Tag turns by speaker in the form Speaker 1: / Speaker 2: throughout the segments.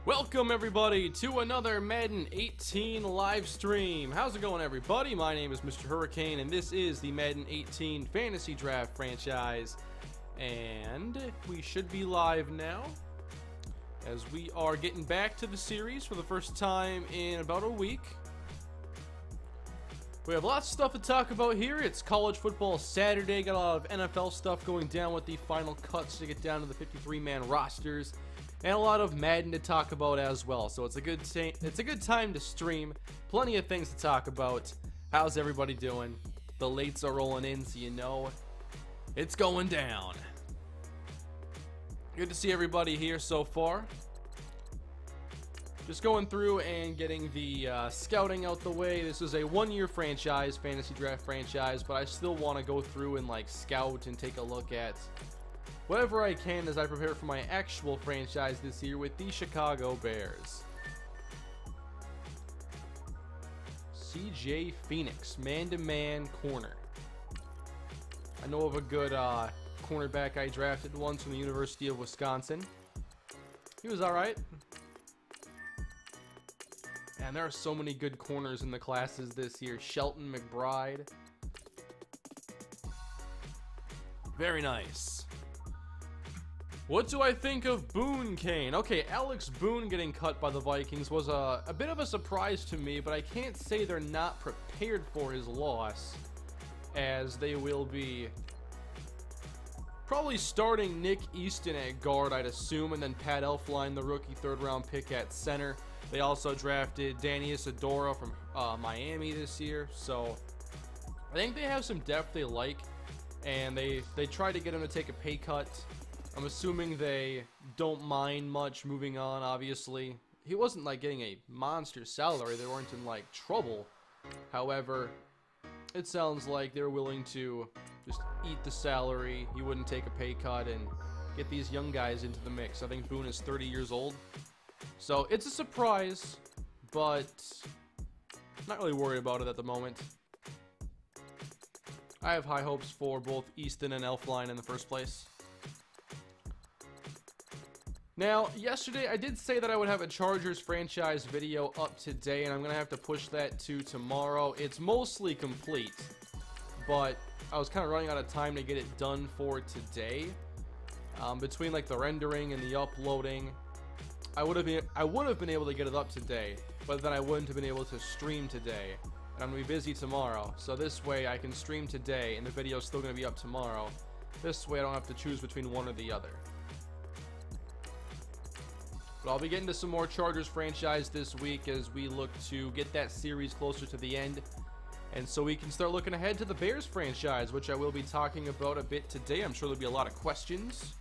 Speaker 1: Welcome everybody to another Madden 18 live stream. How's it going everybody? My name is MrHurriicane and this is the Madden 18 Fantasy Draft franchise. And we should be live now as we are getting back to the series for the first time in about a week. We have lots of stuff to talk about here. It's college football Saturday. Got a lot of NFL stuff going down with the final cuts to get down to the 53-man rosters. And a lot of Madden to talk about as well. So it's a good time to stream. Plenty of things to talk about. How's everybody doing? The lates are rolling in, so you know it's going down. Good to see everybody here so far. Just going through and getting the scouting out the way. This is a one-year franchise, fantasy draft franchise, but I still want to go through and like scout and take a look at whatever I can as I prepare for my actual franchise this year with the Chicago Bears. CJ Phoenix, man-to-man corner. I know of a good cornerback I drafted once from the University of Wisconsin. He was alright. And there are so many good corners in the classes this year. Shelton McBride. Very nice. What do I think of Boone Kane? Okay, Alex Boone getting cut by the Vikings was a bit of a surprise to me, but I can't say they're not prepared for his loss, as they will be probably starting Nick Easton at guard, I'd assume, and then Pat Elflein, the rookie third-round pick, at center. They also drafted Danny Isidora from Miami this year, so I think they have some depth they like, and they tried to get him to take a pay cut. I'm assuming they don't mind much moving on, obviously. He wasn't like getting a monster salary. They weren't in like trouble. However, it sounds like they're willing to just eat the salary. He wouldn't take a pay cut and get these young guys into the mix. I think Boone is 30 years old. So it's a surprise, but not really worried about it at the moment. I have high hopes for both Easton and Elflein in the first place. Now, yesterday I did say that I would have a Chargers franchise video up today, and I'm going to have to push that to tomorrow. It's mostly complete, but I was kind of running out of time to get it done for today. Between like the rendering and the uploading, I would have been able to get it up today, but then I wouldn't have been able to stream today. And I'm going to be busy tomorrow, so this way I can stream today, and the video is still going to be up tomorrow. This way I don't have to choose between one or the other. But I'll be getting to some more Chargers franchise this week as we look to get that series closer to the end. And so we can start looking ahead to the Bears franchise, which I will be talking about a bit today. I'm sure there'll be a lot of questions.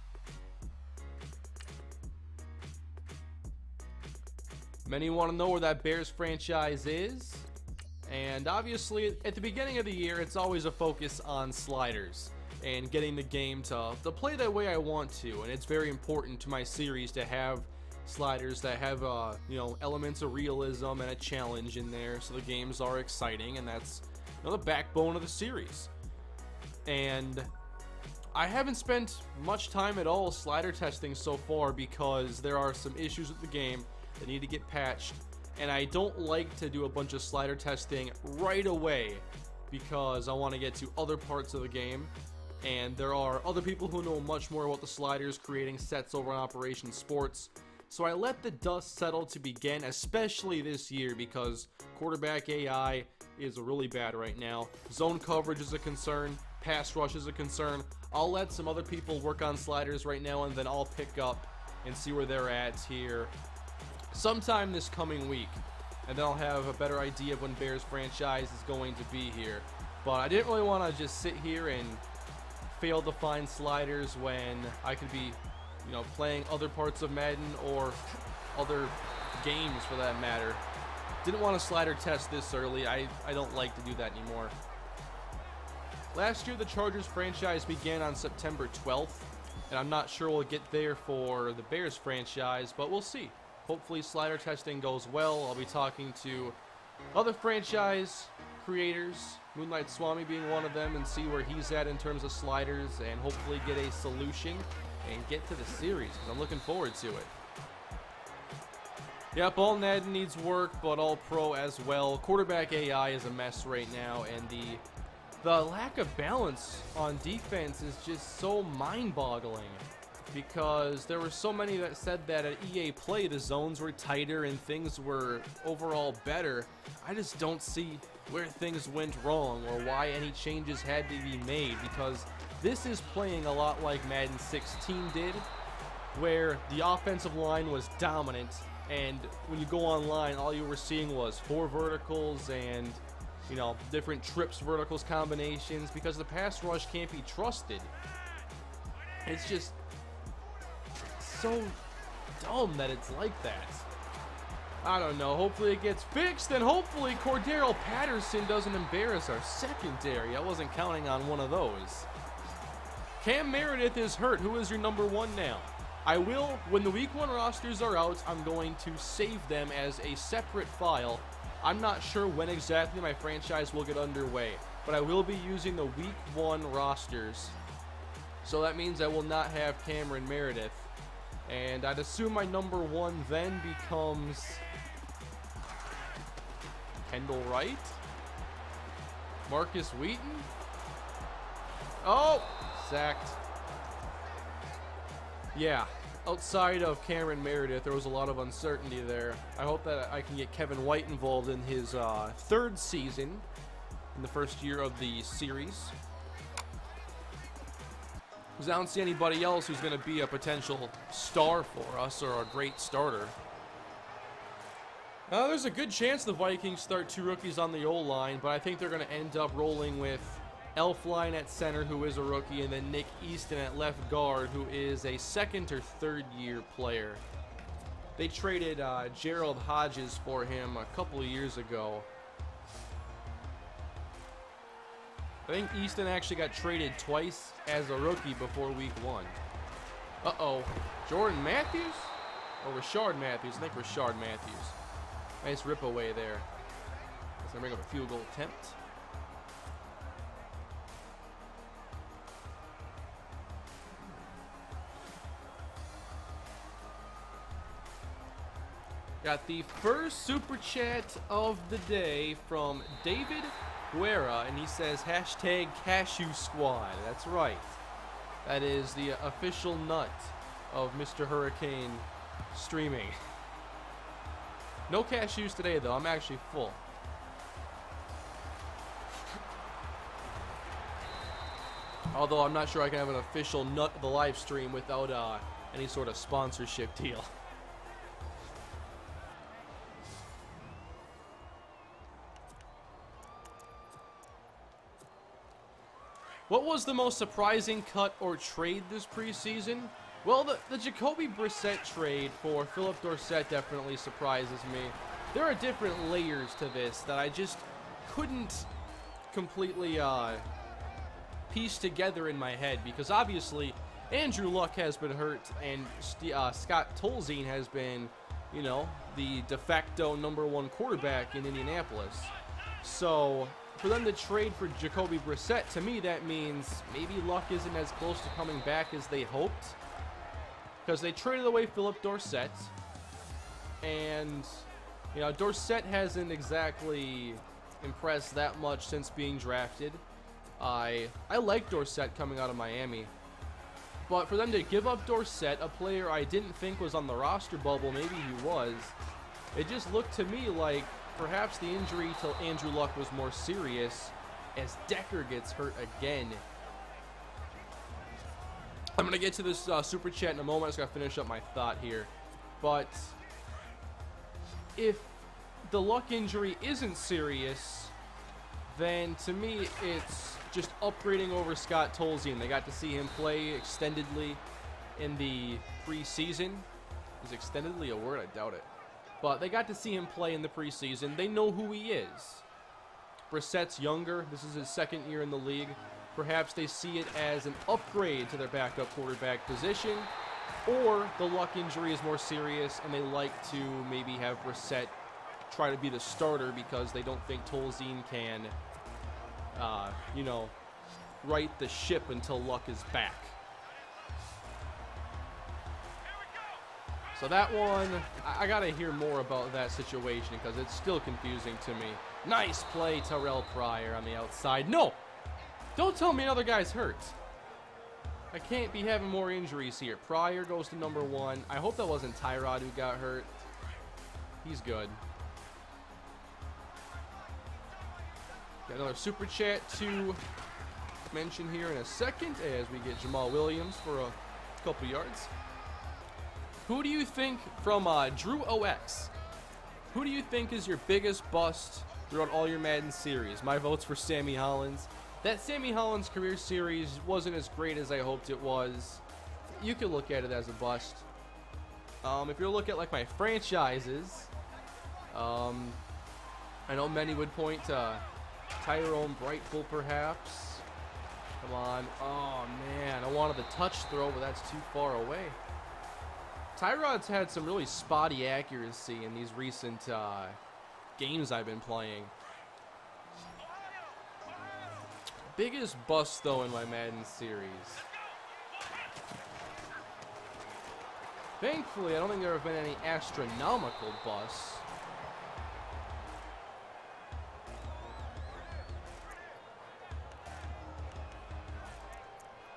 Speaker 1: Many want to know where that Bears franchise is. And obviously, at the beginning of the year, it's always a focus on sliders and getting the game to play that way I want to. And it's very important to my series to have sliders that have elements of realism and a challenge in there, so the games are exciting, and that's the backbone of the series. And I haven't spent much time at all slider testing so far because there are some issues with the game that need to get patched, and I don't like to do a bunch of slider testing right away because I want to get to other parts of the game, and there are other people who know much more about the sliders, creating sets over on Operation Sports. So I let the dust settle to begin, especially this year, because quarterback AI is really bad right now. Zone coverage is a concern. Pass rush is a concern. I'll let some other people work on sliders right now, and then I'll pick up and see where they're at here sometime this coming week. And then I'll have a better idea of when Bears franchise is going to be here. But I didn't really want to just sit here and fail to find sliders when I could be playing other parts of Madden or other games for that matter. Didn't want to slider test this early. I don't like to do that anymore. Last year, the Chargers franchise began on September 12th, and I'm not sure we'll get there for the Bears franchise, but we'll see. Hopefully slider testing goes well. I'll be talking to other franchise creators, Moonlight Swami being one of them, and see where he's at in terms of sliders, and hopefully get a solution and get to the series, because I'm looking forward to it. Yep, all Madden needs work, but all pro as well. Quarterback AI is a mess right now, and the lack of balance on defense is just so mind-boggling, because there were so many that said that at EA Play the zones were tighter and things were overall better. I just don't see where things went wrong or why any changes had to be made, because this is playing a lot like Madden 16 did, where the offensive line was dominant, and when you go online, all you were seeing was 4 verticals and, you know, different trips, verticals, combinations, because the pass rush can't be trusted. It's just so dumb that it's like that. I don't know. Hopefully it gets fixed, and hopefully Cordero Patterson doesn't embarrass our secondary. I wasn't counting on one of those. Cam Meredith is hurt. Who is your number 1 now? I will, when the week 1 rosters are out, I'm going to save them as a separate file. I'm not sure when exactly my franchise will get underway, but I will be using the week 1 rosters. So that means I will not have Cameron Meredith. And I'd assume my number 1 then becomes Kendall Wright? Marcus Wheaton? Oh! Sacked. Yeah, outside of Cameron Meredith, there was a lot of uncertainty there. I hope that I can get Kevin White involved in his 3rd season, in the first year of the series. Because I don't see anybody else who's going to be a potential star for us or a great starter. There's a good chance the Vikings start 2 rookies on the O-line, but I think they're going to end up rolling with Elflein at center, who is a rookie, and then Nick Easton at left guard, who is a 2nd or 3rd year player. They traded Gerald Hodges for him a couple of years ago. I think Easton actually got traded twice as a rookie before week 1. Uh-oh. Jordan Matthews? Or Rashard Matthews? I think Rashard Matthews. Nice rip away there. That's going to bring up a field goal attempt. Got the first super chat of the day from David Guerra, and he says hashtag Cashew Squad. That's right. That is the official nut of MrHurriicane streaming. No cashews today, though. I'm actually full. Although I'm not sure I can have an official nut of the live stream without any sort of sponsorship deal. What was the most surprising cut or trade this preseason? Well, the Jacoby Brissett trade for Philip Dorsett definitely surprises me. There are different layers to this that I just couldn't completely piece together in my head, because obviously Andrew Luck has been hurt, and Scott Tolzien has been, you know, the de facto #1 quarterback in Indianapolis. So for them to trade for Jacoby Brissett, to me that means maybe Luck isn't as close to coming back as they hoped, because they traded away Philip Dorsett, and you know, Dorsett hasn't exactly impressed that much since being drafted. I like Dorsett coming out of Miami, but for them to give up Dorsett, a player I didn't think was on the roster bubble, maybe he was, it just looked to me like perhaps the injury to Andrew Luck was more serious, as Decker gets hurt again. I'm going to get to this super chat in a moment. I just got to finish up my thought here. But if the Luck injury isn't serious, then to me it's just upgrading over Scott Tolzien. They got to see him play extendedly in the preseason. Is extendedly a word? I doubt it. But they got to see him play in the preseason. They know who he is. Brissett's younger. This is his 2nd year in the league. Perhaps they see it as an upgrade to their backup quarterback position, or the Luck injury is more serious and they like to maybe have Brissett try to be the starter because they don't think Tolzien can, you know, right the ship until Luck is back. So that one, I got to hear more about that situation because it's still confusing to me. Nice play, Terrell Pryor on the outside. No! Don't tell me another guy's hurt. I can't be having more injuries here. Pryor goes to number 1. I hope that wasn't Tyrod who got hurt. He's good. Got another super chat to mention here in a second as we get Jamal Williams for a couple yards. Who do you think, from Drew OX, who do you think is your biggest bust throughout all your Madden series? My vote's for Sammy Hollins. That Sammy Hollins career series wasn't as great as I hoped it was. You could look at it as a bust. If you look at like my franchises, I know many would point to Tyrone Brightful perhaps. Come on. Oh man, I wanted the touch throw, but that's too far away. Tyrod's had some really spotty accuracy in these recent games I've been playing. Biggest bust, though, in my Madden series. Thankfully, I don't think there have been any astronomical busts.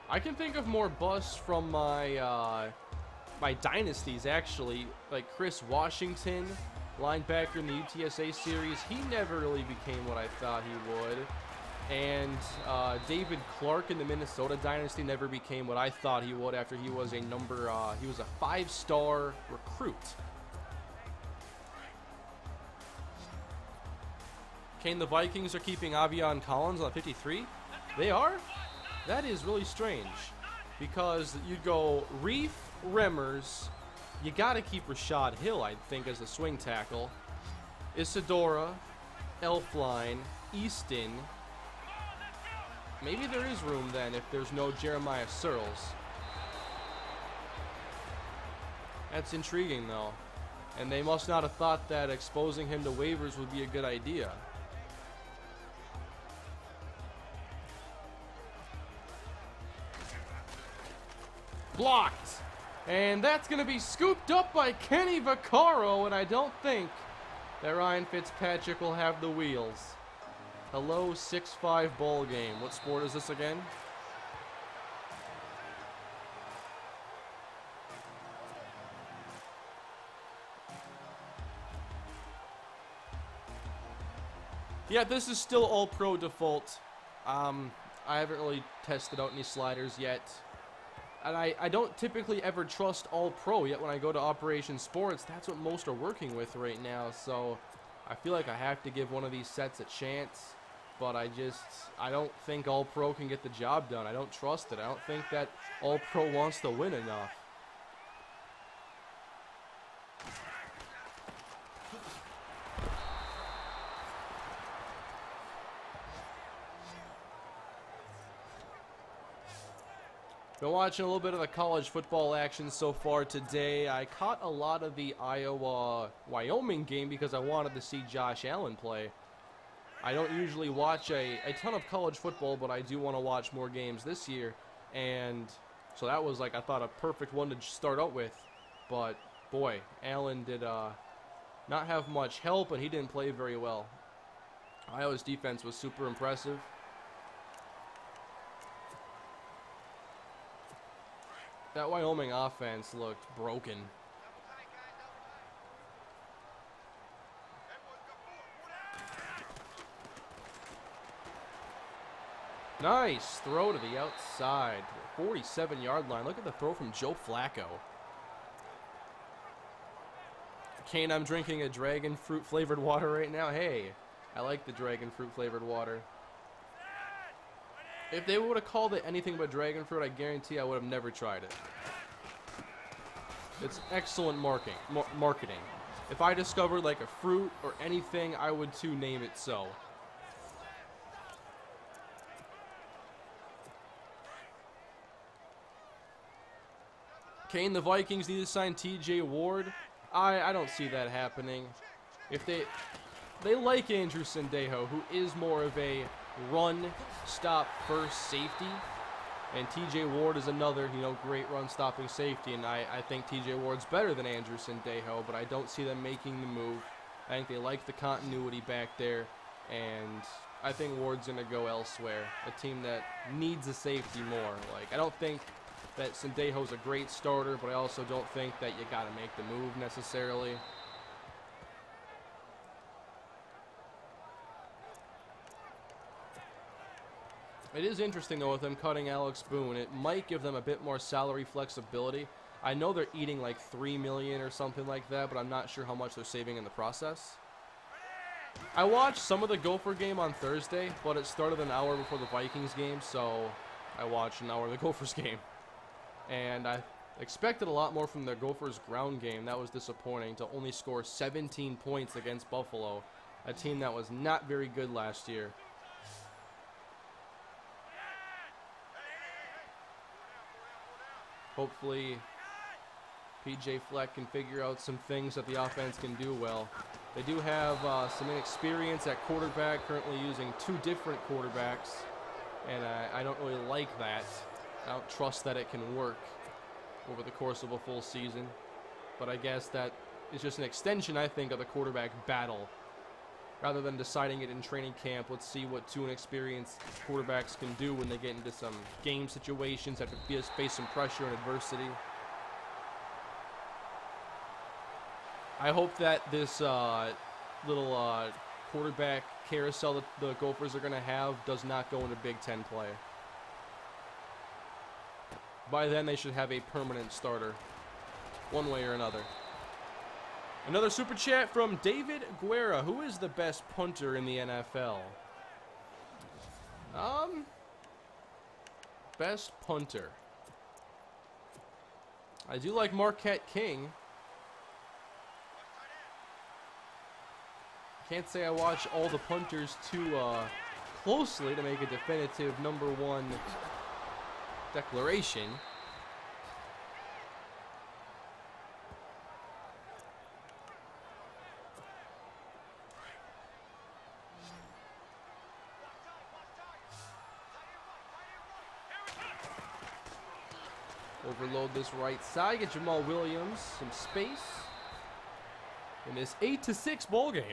Speaker 1: I can think of more busts from my my dynasties, actually, like Chris Washington, linebacker in the UTSA series. He never really became what I thought he would. And David Clark in the Minnesota dynasty never became what I thought he would after he was a he was a 5-star recruit. Kane, the Vikings are keeping Avion Collins on 53. They are? That is really strange because you'd go Reef, Remmers, you got to keep Rashad Hill, I think, as a swing tackle. Isadora, Elfline, Easton. Maybe there is room then if there's no Jeremiah Searles. That's intriguing though. And they must not have thought that exposing him to waivers would be a good idea. Blocked. And that's going to be scooped up by Kenny Vaccaro, and I don't think that Ryan Fitzpatrick will have the wheels. Hello, 6-5 bowl game. What sport is this again? Yeah, this is still all-pro default. I haven't really tested out any sliders yet. And I don't typically ever trust all-pro, yet when I go to Operation Sports, that's what most are working with right now. So I feel like I have to give one of these sets a chance. But I don't think all-pro can get the job done. I don't trust it. I don't think that all-pro wants to win enough. Been watching a little bit of the college football action so far today. I caught a lot of the Iowa-Wyoming game because I wanted to see Josh Allen play. I don't usually watch a ton of college football, but I do want to watch more games this year. And so that was, like, I thought a perfect one to start out with. But, boy, Allen did not have much help, and he didn't play very well. Iowa's defense was super impressive. That Wyoming offense looked broken. Nice throw to the outside. 47-yard line. Look at the throw from Joe Flacco. Kane, I'm drinking a dragon fruit flavored water right now. Hey, I like the dragon fruit flavored water. If they would have called it anything but dragon fruit, I guarantee I would have never tried it. It's excellent marketing. If I discovered like a fruit or anything, I would too name it so. Kane, the Vikings need to sign TJ Ward. I don't see that happening. If they like Andrew Sendejo, who is more of a run, stop, first safety. And TJ Ward is another, great run-stopping safety, and I think TJ Ward's better than Andrew Sendejo, but I don't see them making the move. I think they like the continuity back there, and I think Ward's going to go elsewhere, a team that needs a safety more. I don't think that Sendejo's a great starter, but I also don't think that you got to make the move necessarily. It is interesting, though, with them cutting Alex Boone. It might give them a bit more salary flexibility. I know they're eating like $3 million or something like that, but I'm not sure how much they're saving in the process. I watched some of the Gopher game on Thursday, but it started an hour before the Vikings game, so I watched an hour of the Gophers game. And I expected a lot more from the Gophers ground game. That was disappointing, to only score 17 points against Buffalo, a team that was not very good last year. Hopefully, PJ Fleck can figure out some things that the offense can do well. They do have some inexperience at quarterback, currently using 2 different quarterbacks, and I don't really like that. I don't trust that it can work over the course of a full season, but I guess that is just an extension, I think, of the quarterback battle. Rather than deciding it in training camp, let's see what 2 inexperienced quarterbacks can do when they get into some game situations, have to face some pressure and adversity. I hope that this little quarterback carousel that the Gophers are going to have does not go into Big Ten play. By then, they should have a permanent starter, one way or another. Another super chat from David Guerra. Who is the best punter in the NFL? Best punter. I do like Marquette King. Can't say I watch all the punters too closely to make a definitive #1 declaration. Overload this right side, get Jamal Williams some space in this 8-6 ball game.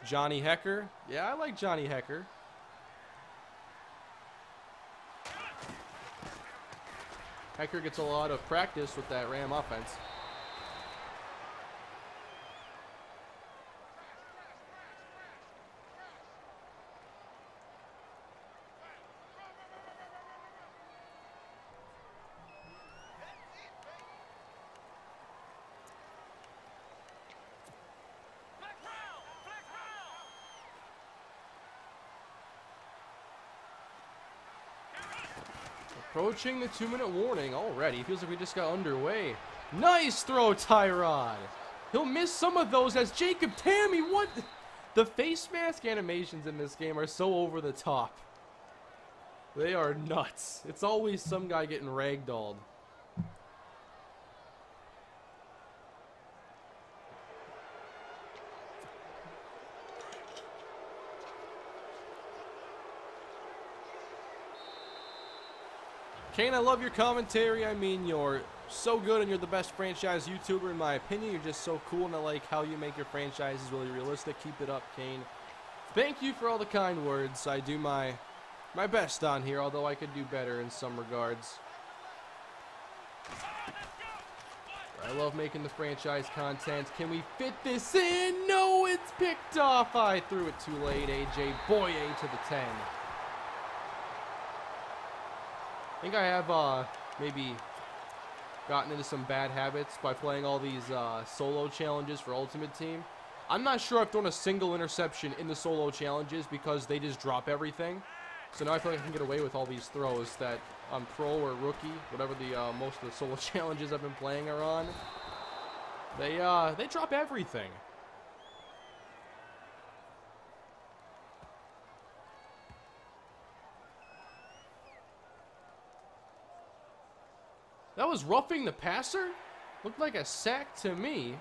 Speaker 1: Johnny Hecker. Yeah, I like Johnny Hecker. Hecker gets a lot of practice with that Ram offense. Approaching the 2-minute warning already. Feels like we just got underway. Nice throw, Tyrod. He'll miss some of those as Jacob Tammy. What? The face mask animations in this game are so over the top. They are nuts. It's always some guy getting ragdolled. Kane, I love your commentary. I mean, you're so good and you're the best franchise YouTuber in my opinion. You're just so cool and I like how you make your franchises really realistic. Keep it up, Kane. Thank you for all the kind words. I do my best on here, although I could do better in some regards. I love making the franchise content. Can we fit this in? No, it's picked off. I threw it too late. AJ Boye to the 10. I think I have maybe gotten into some bad habits by playing all these solo challenges for Ultimate Team. I'm not sure I've thrown a single interception in the solo challenges because they just drop everything. So now I feel like I can get away with all these throws that on pro or rookie, whatever the most of the solo challenges I've been playing are on. They drop everything. That was roughing the passer? Looked like a sack to me.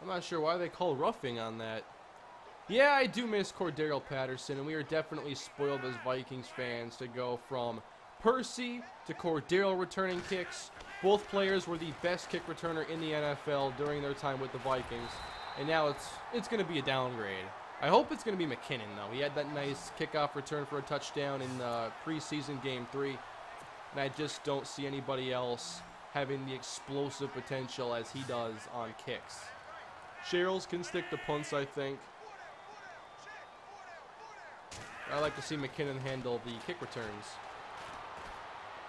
Speaker 1: I'm not sure why they call roughing on that. Yeah, I do miss Cordero Patterson, and we are definitely spoiled as Vikings fans to go from Percy to Cordero returning kicks. Both players were the best kick returner in the NFL during their time with the Vikings, and now it's going to be a downgrade. I hope it's going to be McKinnon, though. He had that nice kickoff return for a touchdown in preseason game 3, and I just don't see anybody else having the explosive potential as he does on kicks. Sherrills can stick to punts, I think. I like to see McKinnon handle the kick returns.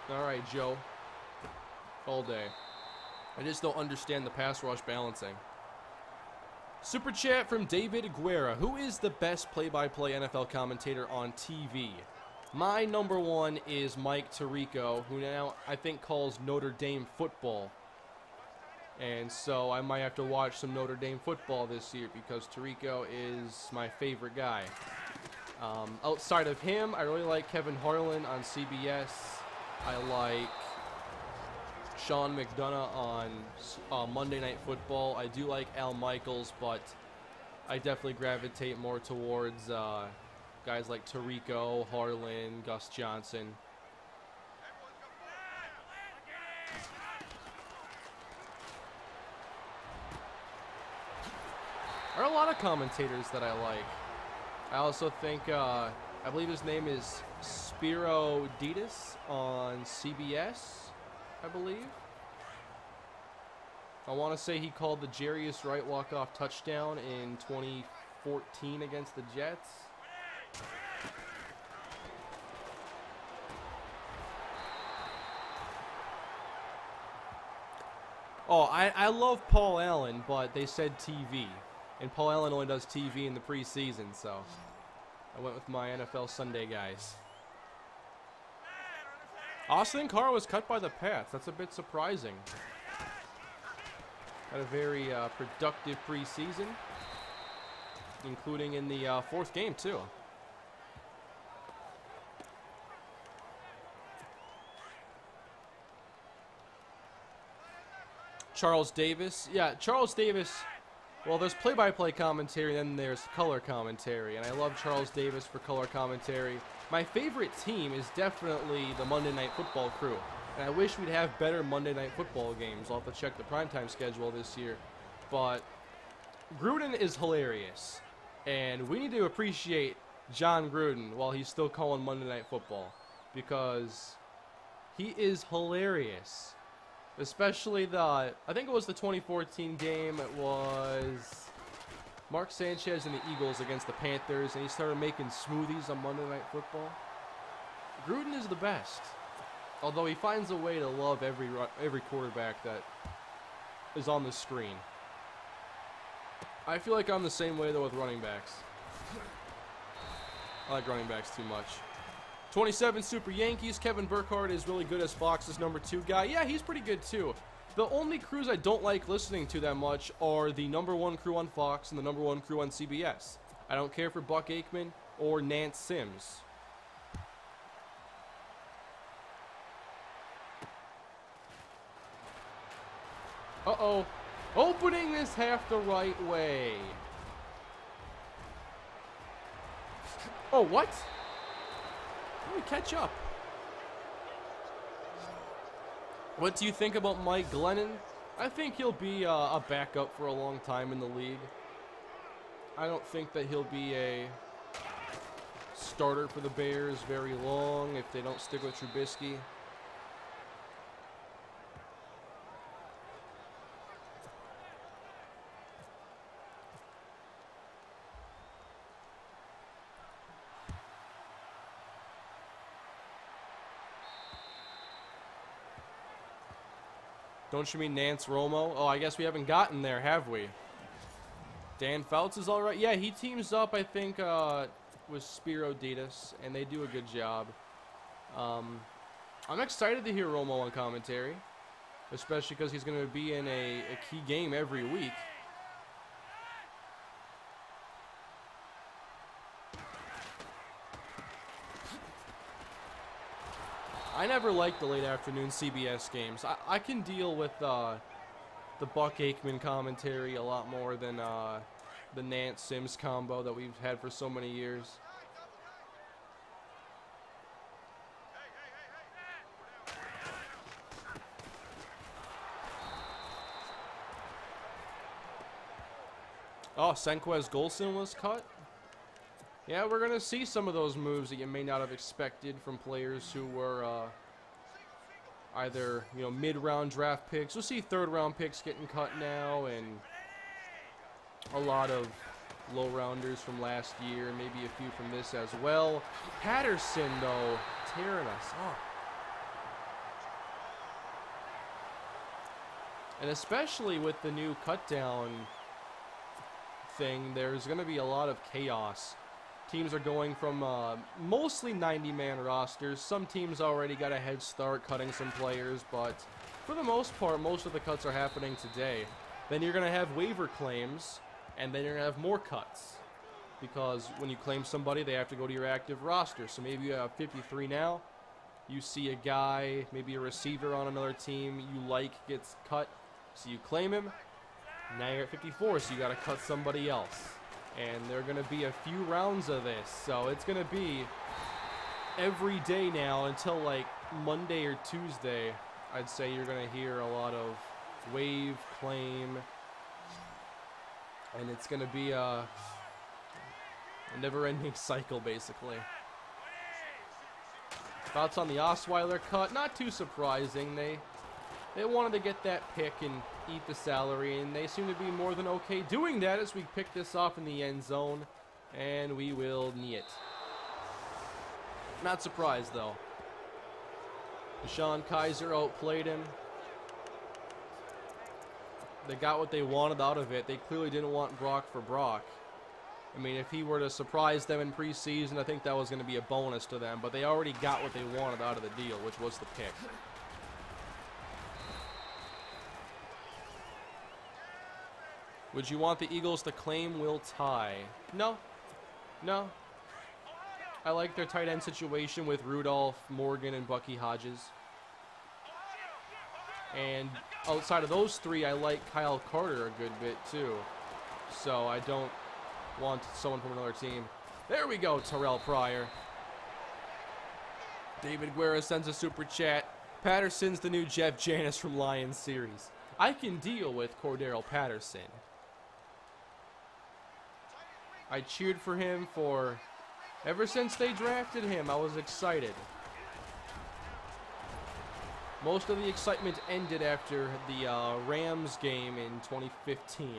Speaker 1: All right, Joe. All day. I just don't understand the pass rush balancing. Super chat from David Guerra. Who is the best play-by-play NFL commentator on TV? My number one is Mike Tirico, who now I think calls Notre Dame football. And so I might have to watch some Notre Dame football this year because Tirico is my favorite guy. Outside of him, I really like Kevin Harlan on CBS. I like Sean McDonough on Monday Night Football. I do like Al Michaels, but I definitely gravitate more towards guys like Tirico, Harlan, Gus Johnson. There are a lot of commentators that I like. I also think, I believe his name is Spiro Ditas on CBS, I believe. I want to say he called the Jarius Wright walk-off touchdown in 2014 against the Jets. Oh, I love Paul Allen, but they said TV. And Paul Allen only does TV in the preseason, so I went with my NFL Sunday guys. Austin Carr was cut by the Pats. That's a bit surprising. Had a very productive preseason, including in the fourth game, too. Charles Davis. Yeah, Charles Davis. Well, there's play-by-play commentary, and then there's color commentary, and I love Charles Davis for color commentary. My favorite team is definitely the Monday Night Football crew, and I wish we'd have better Monday Night Football games. I'll have to check the primetime schedule this year, but Gruden is hilarious, and we need to appreciate John Gruden while he's still calling Monday Night Football, because he is hilarious. Especially I think it was the 2014 game. It was Mark Sanchez and the Eagles against the Panthers, and he started making smoothies on Monday Night Football. Gruden is the best, although he finds a way to love every quarterback that is on the screen. I feel like I'm the same way, though, with running backs. I like running backs too much. 27 Super Yankees. Kevin Burkhardt is really good as Fox's number 2 guy. Yeah, he's pretty good too. The only crews I don't like listening to that much are the number 1 crew on Fox and the number 1 crew on CBS. I don't care for Buck Aikman or Nance Sims. Uh-oh. Opening this half the right way. Oh, what? We catch up. What do you think about Mike Glennon? I think he'll be a backup for a long time in the league. I don't think that he'll be a starter for the Bears very long if they don't stick with Trubisky. Don't you mean Nance Romo? Oh, I guess we haven't gotten there, have we? Dan Fouts is all right. Yeah, he teams up, I think, with Spiro Ditas, and they do a good job. I'm excited to hear Romo on commentary, especially because he's going to be in a key game every week. I never liked the late afternoon CBS games. I can deal with the Buck Aikman commentary a lot more than the Nance Sims combo that we've had for so many years. Oh, Senquez Golson was cut. Yeah, we're going to see some of those moves that you may not have expected from players who were either, you know, mid-round draft picks. We'll see third-round picks getting cut now, and a lot of low-rounders from last year, and maybe a few from this as well. Patterson, though, tearing us up. And especially with the new cut-down thing, there's going to be a lot of chaos. Teams are going from mostly 90-man rosters. Some teams already got a head start cutting some players, but for the most part, most of the cuts are happening today. Then you're going to have waiver claims, and then you're going to have more cuts. Because when you claim somebody, they have to go to your active roster. So maybe you have 53 now. You see a guy, maybe a receiver on another team you like gets cut, so you claim him. Now you're at 54, so you got to cut somebody else. And there are going to be a few rounds of this, so it's going to be every day now until like Monday or Tuesday. I'd say you're going to hear a lot of waive, claim, and it's going to be a never-ending cycle, basically. Thoughts on the Osweiler cut? Not too surprising. They wanted to get that pick and eat the salary, and they seem to be more than okay doing that as we pick this off in the end zone, and we will knee it. Not surprised, though. Deshaun Kaiser outplayed him. They got what they wanted out of it. They clearly didn't want Brock for Brock. I mean, if he were to surprise them in preseason, I think that was going to be a bonus to them, but they already got what they wanted out of the deal, which was the pick. Would you want the Eagles to claim Will Tye? No. No. I like their tight end situation with Rudolph, Morgan, and Bucky Hodges. And outside of those three, I like Kyle Carter a good bit too. So I don't want someone from another team. There we go, Terrell Pryor. David Guerra sends a super chat. Patterson's the new Jeff Janis from Lions series. I can deal with Cordero Patterson. I cheered for him ever since they drafted him. I was excited. Most of the excitement ended after the Rams game in 2015.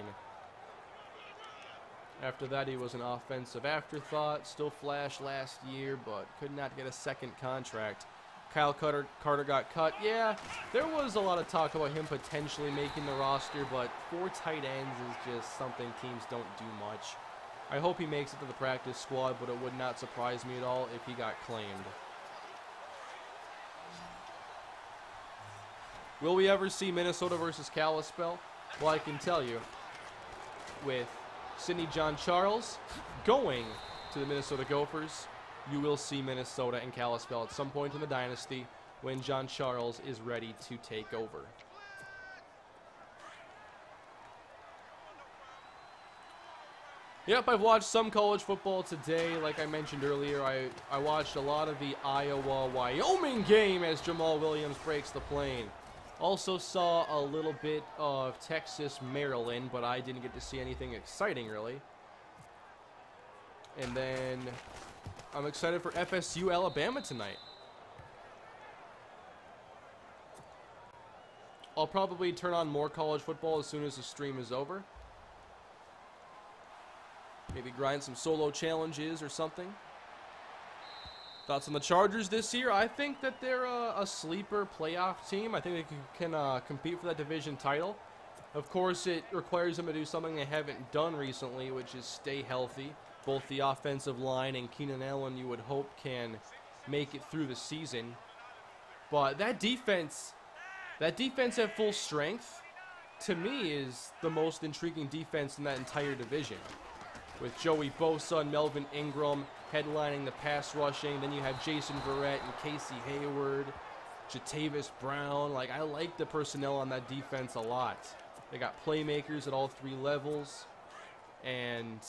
Speaker 1: After that, he was an offensive afterthought. Still flashed last year, but could not get a second contract. Kyle Carter got cut. Yeah, there was a lot of talk about him potentially making the roster, but 4 tight ends is just something teams don't do much. I hope he makes it to the practice squad, but it would not surprise me at all if he got claimed. Will we ever see Minnesota versus Kalispell? Well, I can tell you, with Sidney John Charles going to the Minnesota Gophers, you will see Minnesota and Kalispell at some point in the dynasty when John Charles is ready to take over. Yep, I've watched some college football today. Like I mentioned earlier, I watched a lot of the Iowa-Wyoming game as Jamal Williams breaks the plane. Also saw a little bit of Texas-Maryland, but I didn't get to see anything exciting, really. And then I'm excited for FSU-Alabama tonight. I'll probably turn on more college football as soon as the stream is over. Maybe grind some solo challenges or something. Thoughts on the Chargers this year? I think that they're a sleeper playoff team. I think they can compete for that division title. Of course, it requires them to do something they haven't done recently, which is stay healthy. Both the offensive line and Keenan Allen, you would hope, can make it through the season. But that defense at full strength, to me, is the most intriguing defense in that entire division. With Joey Bosa and Melvin Ingram headlining the pass rushing. Then you have Jason Verrett and Casey Hayward, Jatavis Brown. Like, I like the personnel on that defense a lot. They got playmakers at all 3 levels. And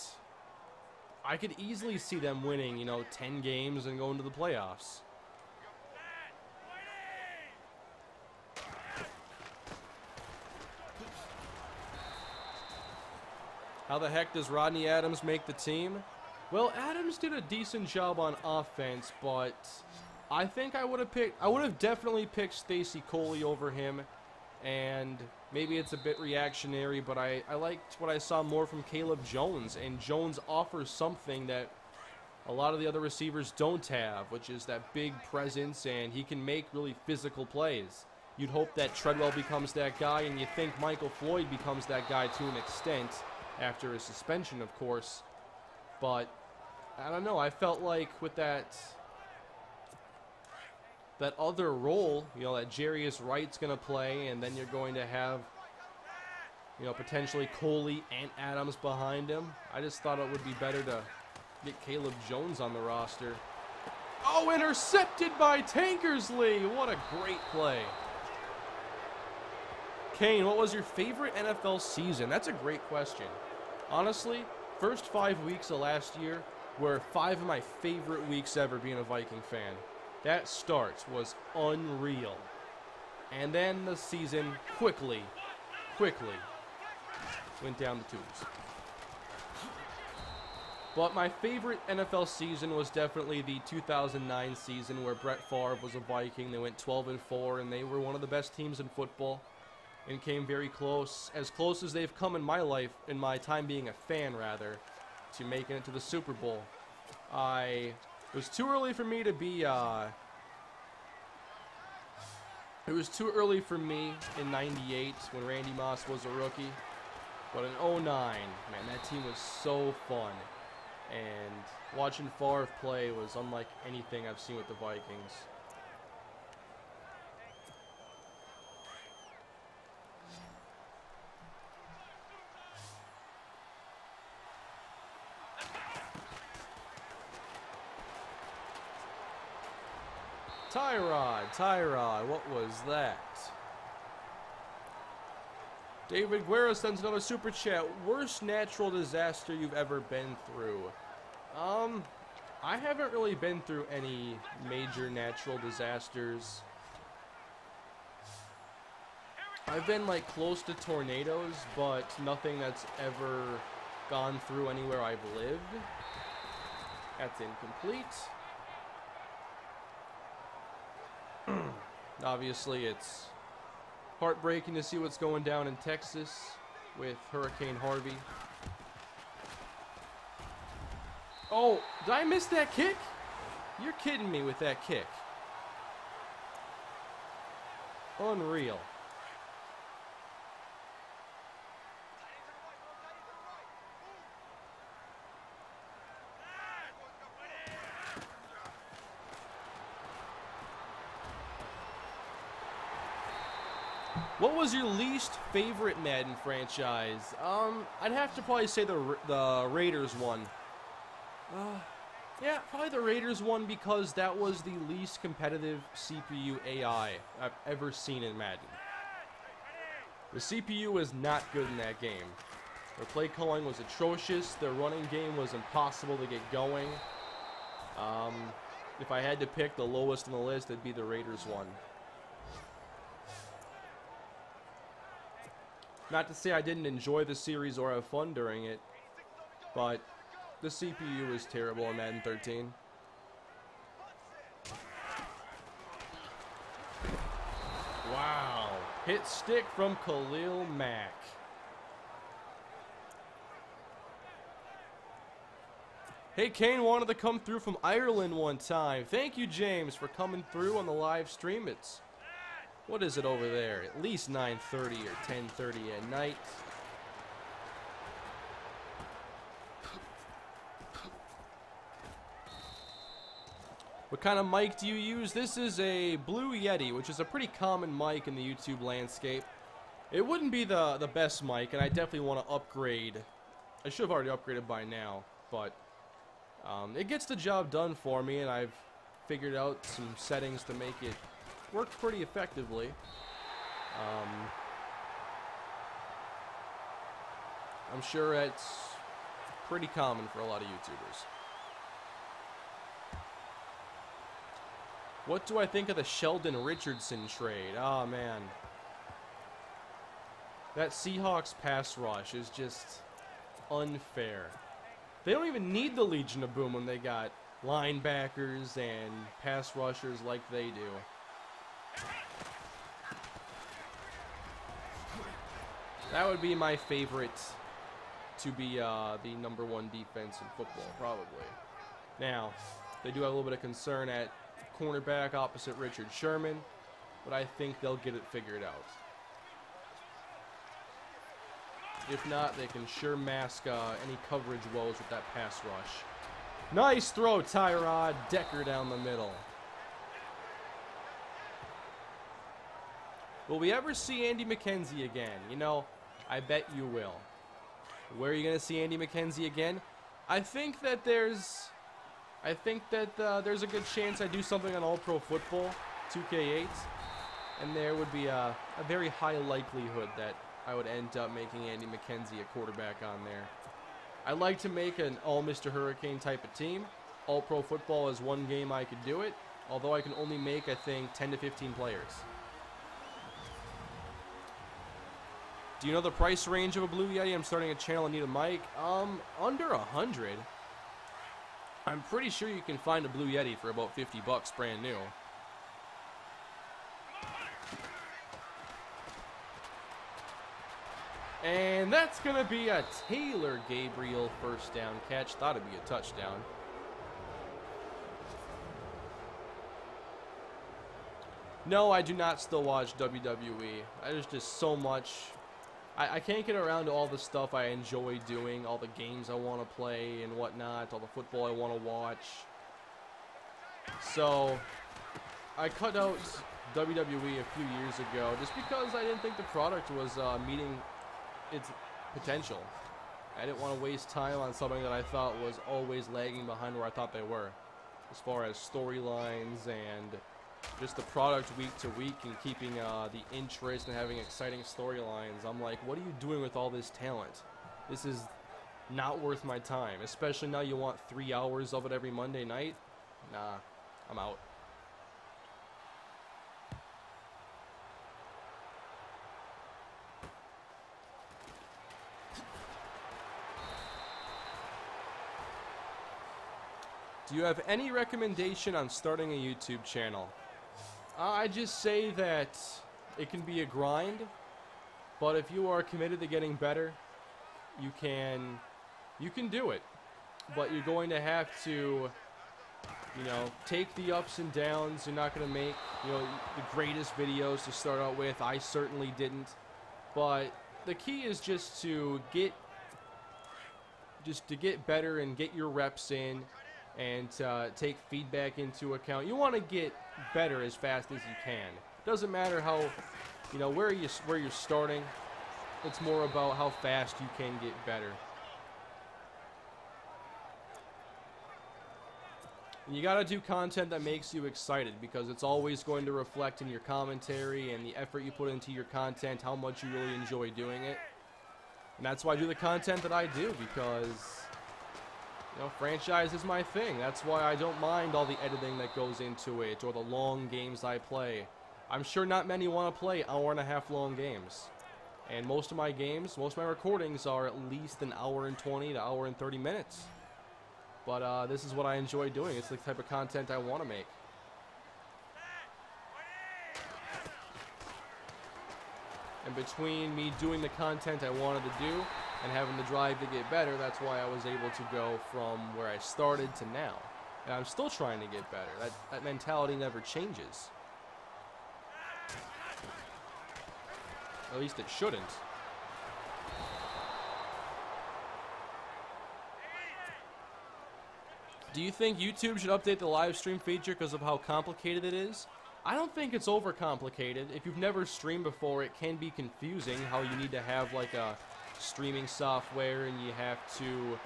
Speaker 1: I could easily see them winning, you know, 10 games and going to the playoffs. How the heck does Rodney Adams make the team? Well, Adams did a decent job on offense, but I think I would have definitely picked Stacy Coley over him. And maybe it's a bit reactionary, but I liked what I saw more from Caleb Jones. And Jones offers something that a lot of the other receivers don't have, which is that big presence, and he can make really physical plays. You'd hope that Treadwell becomes that guy, and you think Michael Floyd becomes that guy to an extent, after his suspension, of course. But I don't know, I felt like with that other role, you know, that Jarius Wright's going to play, and then you're going to have, you know, potentially Coley and Adams behind him. I just thought it would be better to get Caleb Jones on the roster. Oh, intercepted by Tankersley. What a great play. Kane, what was your favorite NFL season? That's a great question. Honestly, first 5 weeks of last year were 5 of my favorite weeks ever being a Viking fan. That start was unreal. And then the season quickly went down the tubes. But my favorite NFL season was definitely the 2009 season where Brett Favre was a Viking. They went 12-4, and they were one of the best teams in football and came very close as they've come in my life, in my time being a fan, rather, to making it to the Super Bowl. It was too early for me to be, it was too early for me in 98 when Randy Moss was a rookie. But in 09, man, that team was so fun. And watching Favre play was unlike anything I've seen with the Vikings. Tyrod, what was that? David Guerra sends another super chat. Worst natural disaster you've ever been through? I haven't really been through any major natural disasters. I've been like close to tornadoes, but nothing that's ever gone through anywhere I've lived. That's incomplete. Obviously, it's heartbreaking to see what's going down in Texas with Hurricane Harvey. Oh, did I miss that kick? You're kidding me with that kick. Unreal. What was your least favorite Madden franchise? I'd have to probably say the Raiders one. Yeah, probably the Raiders one because that was the least competitive CPU AI I've ever seen in Madden. The CPU was not good in that game. Their play calling was atrocious. Their running game was impossible to get going. If I had to pick the lowest on the list, it'd be the Raiders one. Not to say I didn't enjoy the series or have fun during it, but the CPU is terrible in Madden 13. Wow. Hit stick from Khalil Mack. Hey, Kane wanted to come through from Ireland one time. Thank you, James, for coming through on the live stream. It's... what is it over there? At least 9:30 or 10:30 at night. What kind of mic do you use? This is a Blue Yeti, which is a pretty common mic in the YouTube landscape. It wouldn't be the best mic, and I definitely want to upgrade. I should have already upgraded by now, but it gets the job done for me, and I've figured out some settings to make it work pretty effectively. I'm sure pretty common for a lot of YouTubers. What do I think of the Sheldon Richardson trade? Oh, man. That Seahawks pass rush is just unfair. They don't even need the Legion of Boom when they got linebackers and pass rushers like they do. That would be my favorite to be the #1 defense in football, probably. Now, they do have a little bit of concern at cornerback opposite Richard Sherman, but I think they'll get it figured out. If not, they can sure mask any coverage woes with that pass rush. Nice throw, Tyrod. Decker down the middle. Will we ever see Andy McKenzie again? You know, I bet you will. Where are you going to see Andy McKenzie again? I think that there's a good chance I do something on All Pro Football 2K8, and there would be a very high likelihood that I would end up making Andy McKenzie a quarterback on there. I like to make an all MrHurriicane type of team. All Pro Football is one game I could do it, although I can only make, I think, 10 to 15 players. Do you know the price range of a Blue Yeti? I'm starting a channel and need a mic. Under 100. I'm pretty sure you can find a Blue Yeti for about 50 bucks brand new. And that's going to be a Taylor Gabriel first down catch. Thought it'd be a touchdown. No, I do not still watch WWE. There's just so much. I can't get around to all the stuff I enjoy doing, all the games I want to play and whatnot, all the football I want to watch. So, I cut out WWE a few years ago just because I didn't think the product was meeting its potential. I didn't want to waste time on something that I thought was always lagging behind where I thought they were, as far as storylines and just the product week to week and keeping the interest and having exciting storylines. I'm like, what are you doing with all this talent? This is not worth my time, especially now you want 3 hours of it every Monday night. Nah, I'm out. Do you have any recommendation on starting a YouTube channel? I just say that it can be a grind, but if you are committed to getting better, you can do it. But you're going to have to, you know, take the ups and downs. You're not going to make, you know, the greatest videos to start out with. I certainly didn't. But the key is just to get better and get your reps in and take feedback into account. You want to get better as fast as you can. Doesn't matter how, you know, where you're starting. It's more about how fast you can get better. And you got to do content that makes you excited, because it's always going to reflect in your commentary and the effort you put into your content, how much you really enjoy doing it. And that's why I do the content that I do, because, you know, franchise is my thing. That's why I don't mind all the editing that goes into it or the long games I play. I'm sure not many want to play hour-and-a-half long games. And most of my games, most of my recordings are at least an hour and 20 to hour and 30 minutes. But this is what I enjoy doing. It's the type of content I want to make. And between me doing the content I wanted to do and having the drive to get better, that's why I was able to go from where I started to now. And I'm still trying to get better. That mentality never changes. At least it shouldn't. Do you think YouTube should update the live stream feature because of how complicated it is? I don't think it's overcomplicated. If you've never streamed before, it can be confusing how you need to have like a streaming software and you have to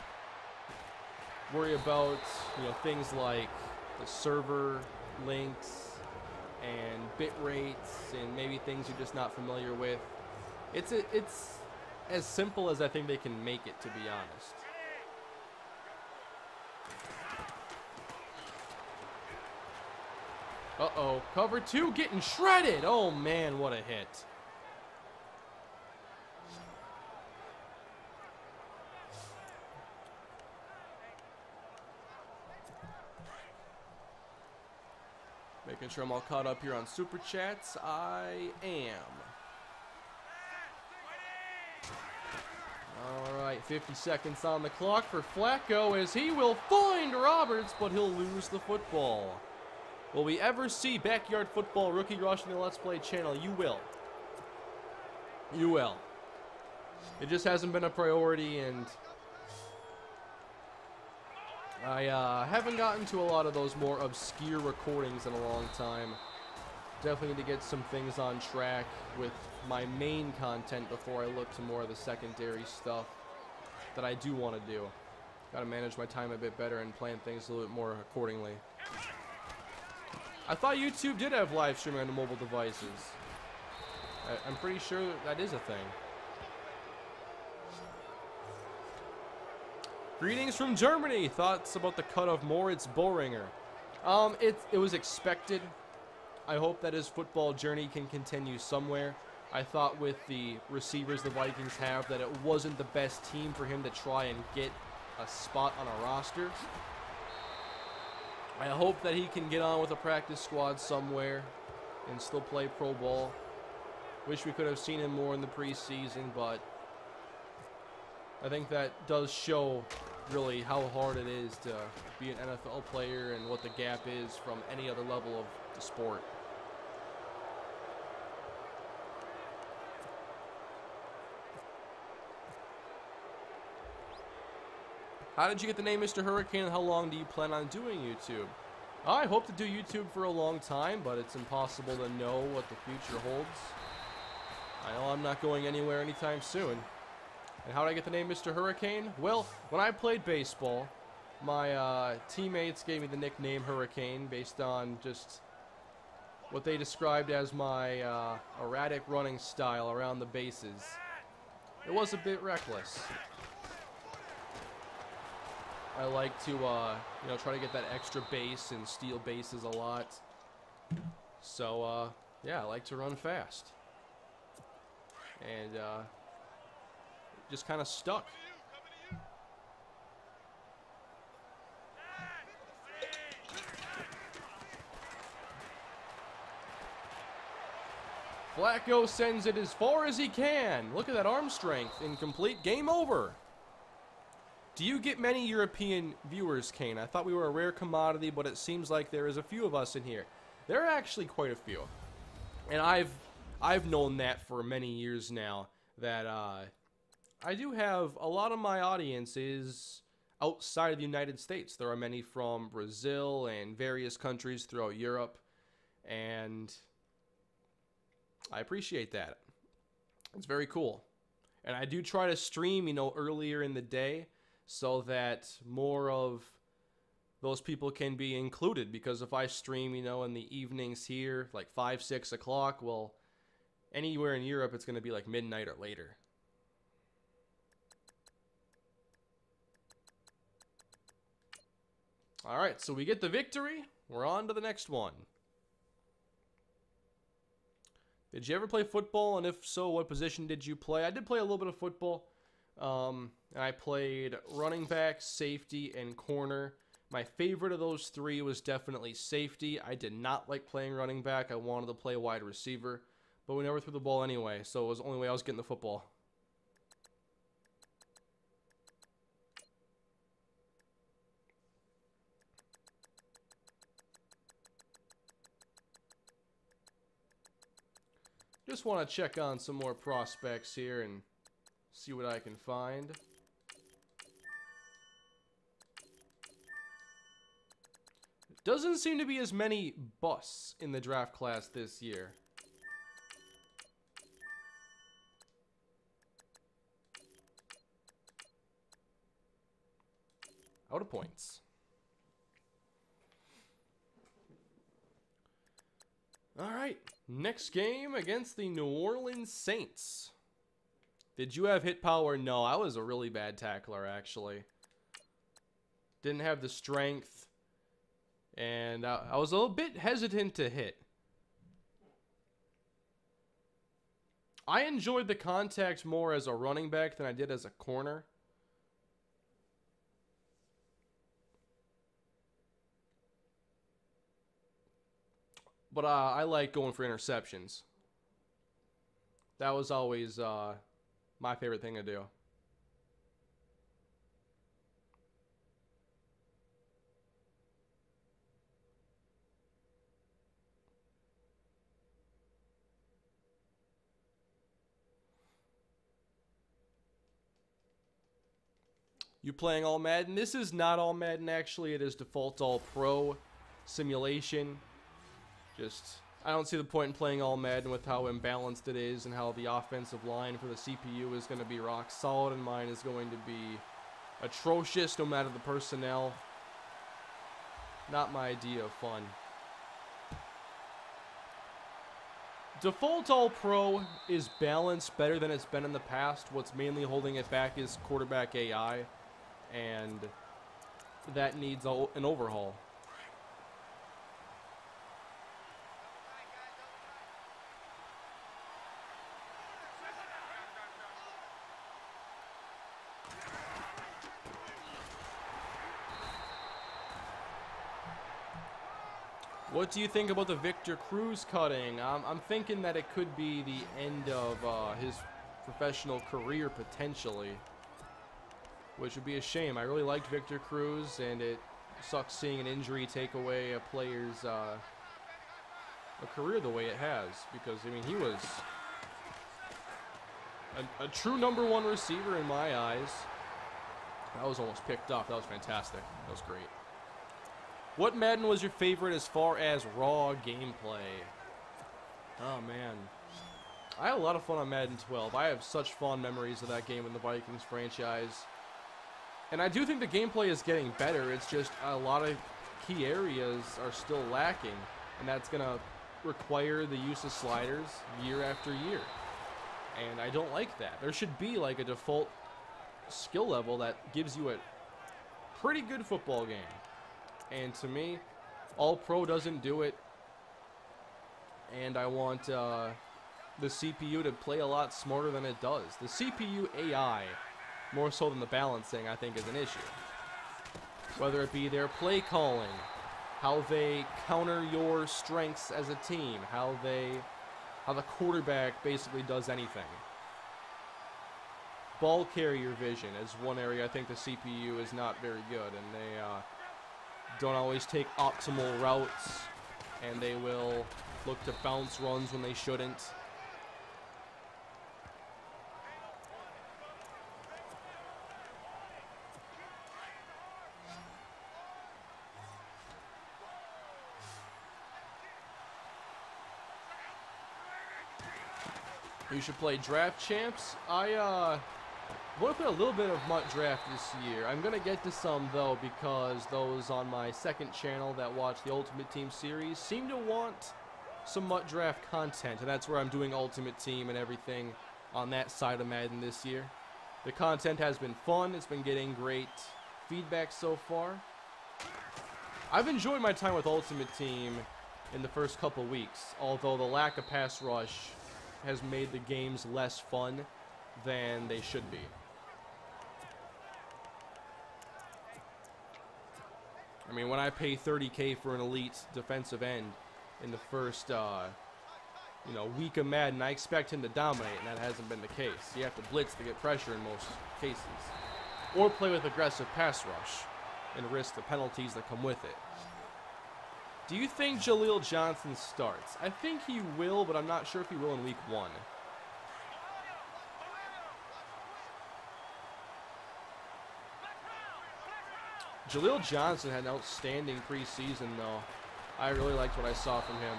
Speaker 1: worry about, you know, things like the server links and bit rates and maybe things you're just not familiar with. It's as simple as I think they can make it, to be honest. Uh-oh. Cover 2 getting shredded. Oh, man, what a hit. Making sure I'm all caught up here on Super Chats. I am. Alright, 50 seconds on the clock for Flacco as he will find Roberts, but he'll lose the football. Will we ever see Backyard Football Rookie Rush on the Let's Play channel? You will. You will. It just hasn't been a priority, and I haven't gotten to a lot of those more obscure recordings in a long time. Definitely need to get some things on track with my main content before I look to more of the secondary stuff that I do want to do. Got to manage my time a bit better and plan things a little bit more accordingly. I thought YouTube did have live streaming on the mobile devices. I'm pretty sure that is a thing. Greetings from Germany. Thoughts about the cut of Moritz Boehringer? It was expected. I hope that his football journey can continue somewhere. I thought with the receivers the Vikings have that it wasn't the best team for him to try and get a spot on a roster. I hope that he can get on with a practice squad somewhere and still play pro ball. Wish we could have seen him more in the preseason, but I think that does show really how hard it is to be an NFL player and what the gap is from any other level of the sport. How did you get the name MrHurriicane, and how long do you plan on doing YouTube? I hope to do YouTube for a long time, but it's impossible to know what the future holds. I know I'm not going anywhere anytime soon. And how did I get the name MrHurriicane? Well, when I played baseball, my teammates gave me the nickname Hurricane based on just what they described as my erratic running style around the bases. It was a bit reckless. I like to, try to get that extra base and steal bases a lot. So, yeah, I like to run fast. And, just kind of stuck. Flacco sends it as far as he can. Look at that arm strength. Incomplete. Game over. Do you get many European viewers, Kane? I thought we were a rare commodity, but it seems like there is a few of us in here. There are actually quite a few. And I've known that for many years now, that I do have a lot of my audience is outside of the United States. There are many from Brazil and various countries throughout Europe, and I appreciate that. It's very cool. And I do try to stream, earlier in the day, so that more of those people can be included. Because if I stream, in the evenings here, like 5, 6 o'clock, well, anywhere in Europe, it's going to be like midnight or later. All right, so we get the victory. We're on to the next one. Did you ever play football? And if so, what position did you play? I did play a little bit of football. I played running back, safety, and corner. My favorite of those three was definitely safety. I did not like playing running back. I wanted to play wide receiver, but we never threw the ball anyway, so it was the only way I was getting the football. Just want to check on some more prospects here and see what I can find. Doesn't seem to be as many busts in the draft class this year. Out of points. All right, next game against the New Orleans Saints. Did you have hit power? No, I was a really bad tackler, actually. Didn't have the strength And I was a little bit hesitant to hit. I enjoyed the contact more as a running back than I did as a corner. But I like going for interceptions. That was always my favorite thing to do. You playing all Madden? This is not all Madden, actually. It is default all pro simulation. I don't see the point in playing all Madden with how imbalanced it is and how the offensive line for the CPU is going to be rock solid and mine is going to be atrocious no matter the personnel. Not my idea of fun. Default all pro is balanced better than it's been in the past. What's mainly holding it back is quarterback AI, and that needs an overhaul. What do you think about the Victor Cruz cutting? I'm thinking that it could be the end of his professional career, potentially. Which would be a shame. I really liked Victor Cruz, and it sucks seeing an injury take away a player's a career the way it has. Because, I mean, he was a true #1 receiver in my eyes. That was almost picked up. That was fantastic. That was great. What Madden was your favorite as far as raw gameplay? Oh, man. I had a lot of fun on Madden 12. I have such fond memories of that game in the Vikings franchise. And I do think the gameplay is getting better. It's just a lot of key areas are still lacking. And that's going to require the use of sliders year after year. And I don't like that. There should be like a default skill level that gives you a pretty good football game. And to me, all pro doesn't do it. And I want the CPU to play a lot smarter than it does. The CPU AI, more so than the balancing, I think is an issue. Whether it be their play calling, how they counter your strengths as a team, how the quarterback basically does anything. Ball carrier vision is one area I think the CPU is not very good, and they don't always take optimal routes, and they will look to bounce runs when they shouldn't. You should play Draft Champs. I want to play a little bit of MUT Draft this year. I'm going to get to some, though, because those on my second channel that watch the Ultimate Team series seem to want some MUT Draft content, and that's where I'm doing Ultimate Team and everything on that side of Madden this year. The content has been fun. It's been getting great feedback so far. I've enjoyed my time with Ultimate Team in the first couple weeks, although the lack of pass rush has made the games less fun than they should be. I mean, when I pay $30K for an elite defensive end in the first, week of Madden, I expect him to dominate, and that hasn't been the case. You have to blitz to get pressure in most cases, or play with aggressive pass rush and risk the penalties that come with it. Do you think Jaleel Johnson starts? I think he will, but I'm not sure if he will in week 1. Jaleel Johnson had an outstanding preseason, though. I really liked what I saw from him.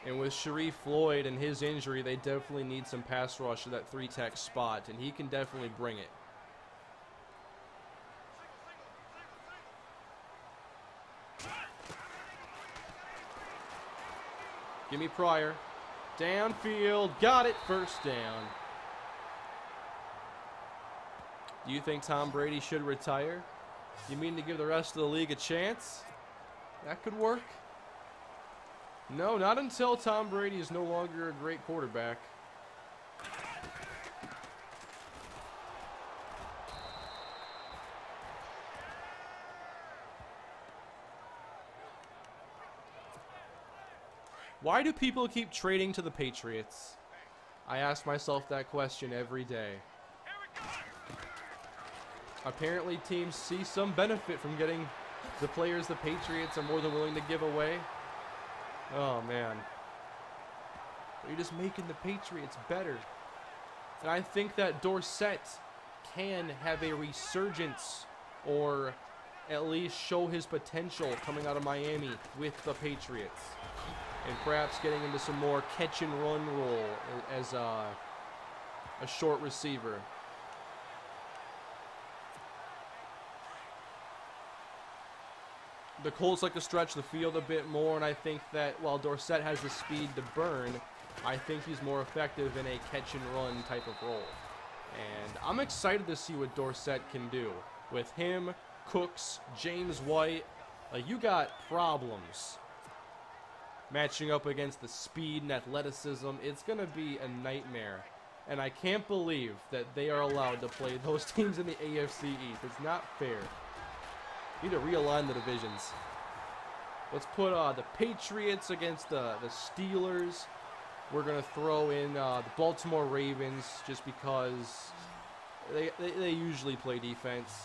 Speaker 1: And with Sharif Floyd and his injury, they definitely need some pass rush to that 3-tech spot, and he can definitely bring it. Give me Pryor. Downfield. Got it. First down. Do you think Tom Brady should retire? You mean to give the rest of the league a chance? That could work. No, not until Tom Brady is no longer a great quarterback. Why do people keep trading to the Patriots? I ask myself that question every day. Apparently teams see some benefit from getting the players the Patriots are more than willing to give away. Oh man. You're just making the Patriots better. And I think that Dorsett can have a resurgence, or at least show his potential coming out of Miami with the Patriots. And perhaps getting into some more catch and run role as a short receiver. The Colts like to stretch the field a bit more, and I think that while Dorsett has the speed to burn, I think he's more effective in a catch and run type of role. And I'm excited to see what Dorsett can do. With him, Cooks, James White, like, you got problems matching up against the speed and athleticism. It's going to be a nightmare. And I can't believe that they are allowed to play those teams in the AFC East. It's not fair. Need to realign the divisions. Let's put the Patriots against the Steelers. We're going to throw in the Baltimore Ravens just because they usually play defense.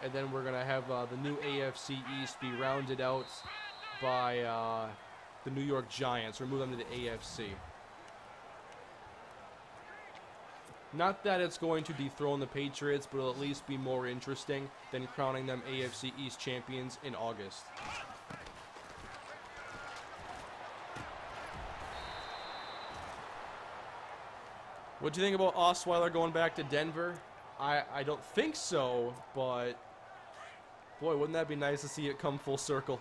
Speaker 1: And then we're going to have the new AFC East be rounded out by the New York Giants. We'll move them to the AFC. Not that it's going to dethrone the Patriots, but it'll at least be more interesting than crowning them AFC East champions in August. What do you think about Osweiler going back to Denver? I don't think so, but boy, wouldn't that be nice to see it come full circle.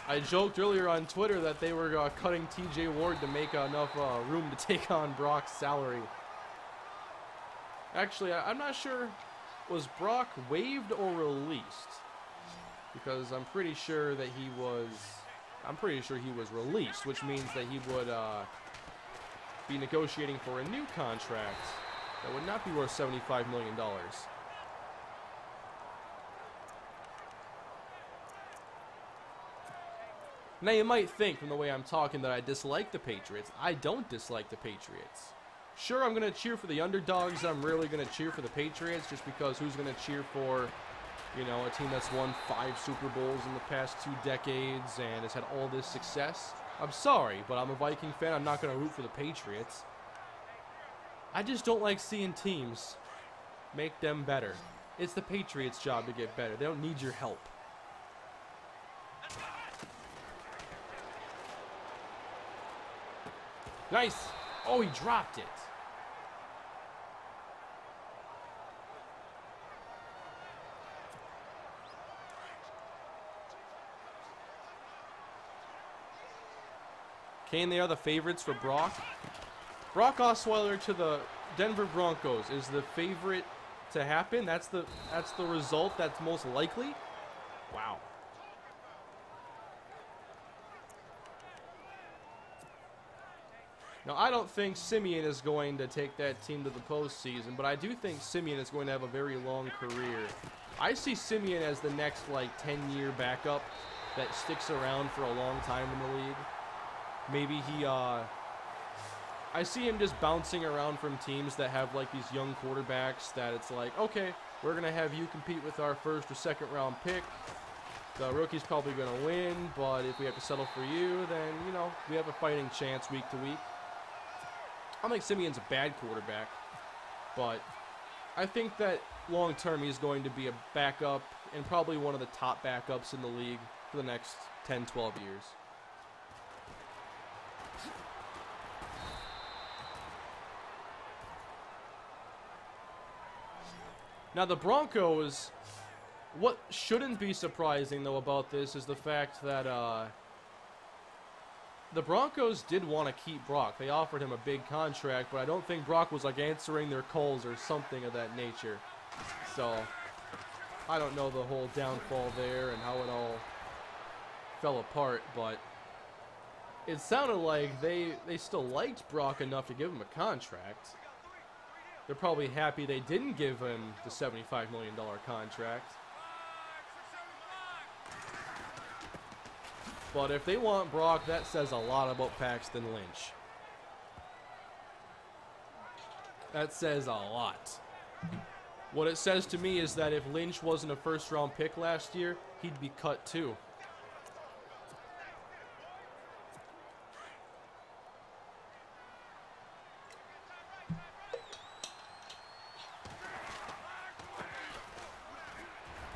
Speaker 1: I joked earlier on Twitter that they were cutting TJ Ward to make enough room to take on Brock's salary. Actually, I'm not sure, was Brock waived or released? Because I'm pretty sure that he was released, which means that he would be negotiating for a new contract that would not be worth $75 million. Now you might think from the way I'm talking that I dislike the Patriots. I don't dislike the Patriots. Sure, I'm going to cheer for the underdogs. I'm really going to cheer for the Patriots just because who's going to cheer for, you know, a team that's won 5 Super Bowls in the past 2 decades and has had all this success? I'm sorry, but I'm a Viking fan. I'm not going to root for the Patriots. I just don't like seeing teams make them better. It's the Patriots' job to get better. They don't need your help. Nice. Oh, he dropped it. Kane, they are the favorites for Brock. Brock Osweiler to the Denver Broncos is the favorite to happen. That's the result that's most likely. Wow. Now, I don't think Simeon is going to take that team to the postseason, but I do think Simeon is going to have a very long career. I see Simeon as the next, like, 10-year backup that sticks around for a long time in the league. Maybe he, I see him just bouncing around from teams that have, like, these young quarterbacks that it's like, okay, we're going to have you compete with our 1st or 2nd round pick. The rookie's probably going to win, but if we have to settle for you, then, you know, we have a fighting chance week to week. I don't think Simeon's a bad quarterback, but I think that long-term he's going to be a backup and probably one of the top backups in the league for the next 10, 12 years. Now the Broncos, what shouldn't be surprising though about this is the fact that the Broncos did want to keep Brock. They offered him a big contract, but I don't think Brock was like answering their calls or something of that nature. So, I don't know the whole downfall there and how it all fell apart, but it sounded like they still liked Brock enough to give him a contract. They're probably happy they didn't give him the $75 million contract. But if they want Brock, that says a lot about Paxton Lynch. That says a lot. What it says to me is that if Lynch wasn't a first-round pick last year, he'd be cut too.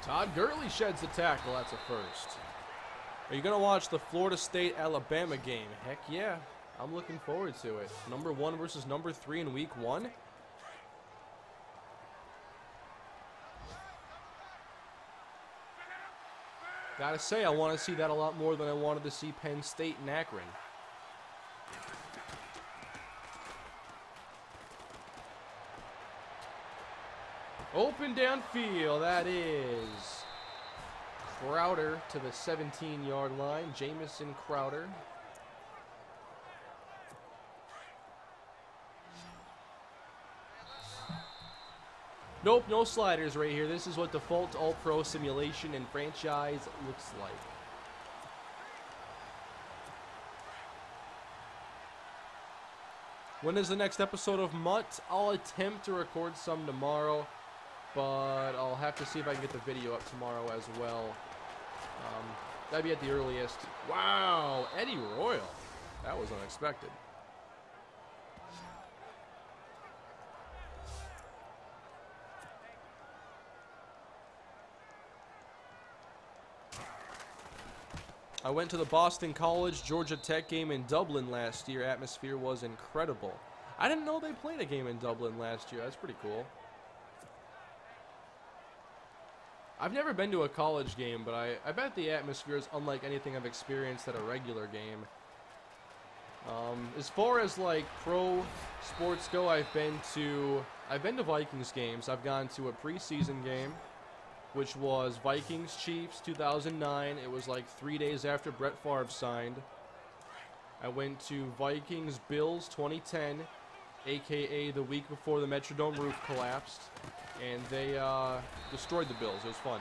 Speaker 1: Todd Gurley sheds a tackle. That's a first. Are you going to watch the Florida State-Alabama game? Heck yeah. I'm looking forward to it. Number 1 versus number 3 in week 1. Gotta say, I want to see that a lot more than I wanted to see Penn State and Akron. Open downfield, that is Crowder to the 17-yard line. Jamison Crowder. Nope, no sliders right here. This is what default All-Pro simulation and franchise looks like. When is the next episode of Mutt? I'll attempt to record some tomorrow, but I'll have to see if I can get the video up tomorrow as well. That'd be at the earliest. Wow, Eddie Royal. That was unexpected. I went to the Boston College Georgia Tech game in Dublin last year. Atmosphere was incredible. I didn't know they played a game in Dublin last year. That's pretty cool. I've never been to a college game, but I bet the atmosphere is unlike anything I've experienced at a regular game. As far as like pro sports go, I've been to Vikings games. I've gone to a preseason game, which was Vikings-Chiefs 2009. It was like 3 days after Brett Favre signed. I went to Vikings-Bills 2010, a.k.a. the week before the Metrodome roof collapsed, and they destroyed the Bills. It was fun.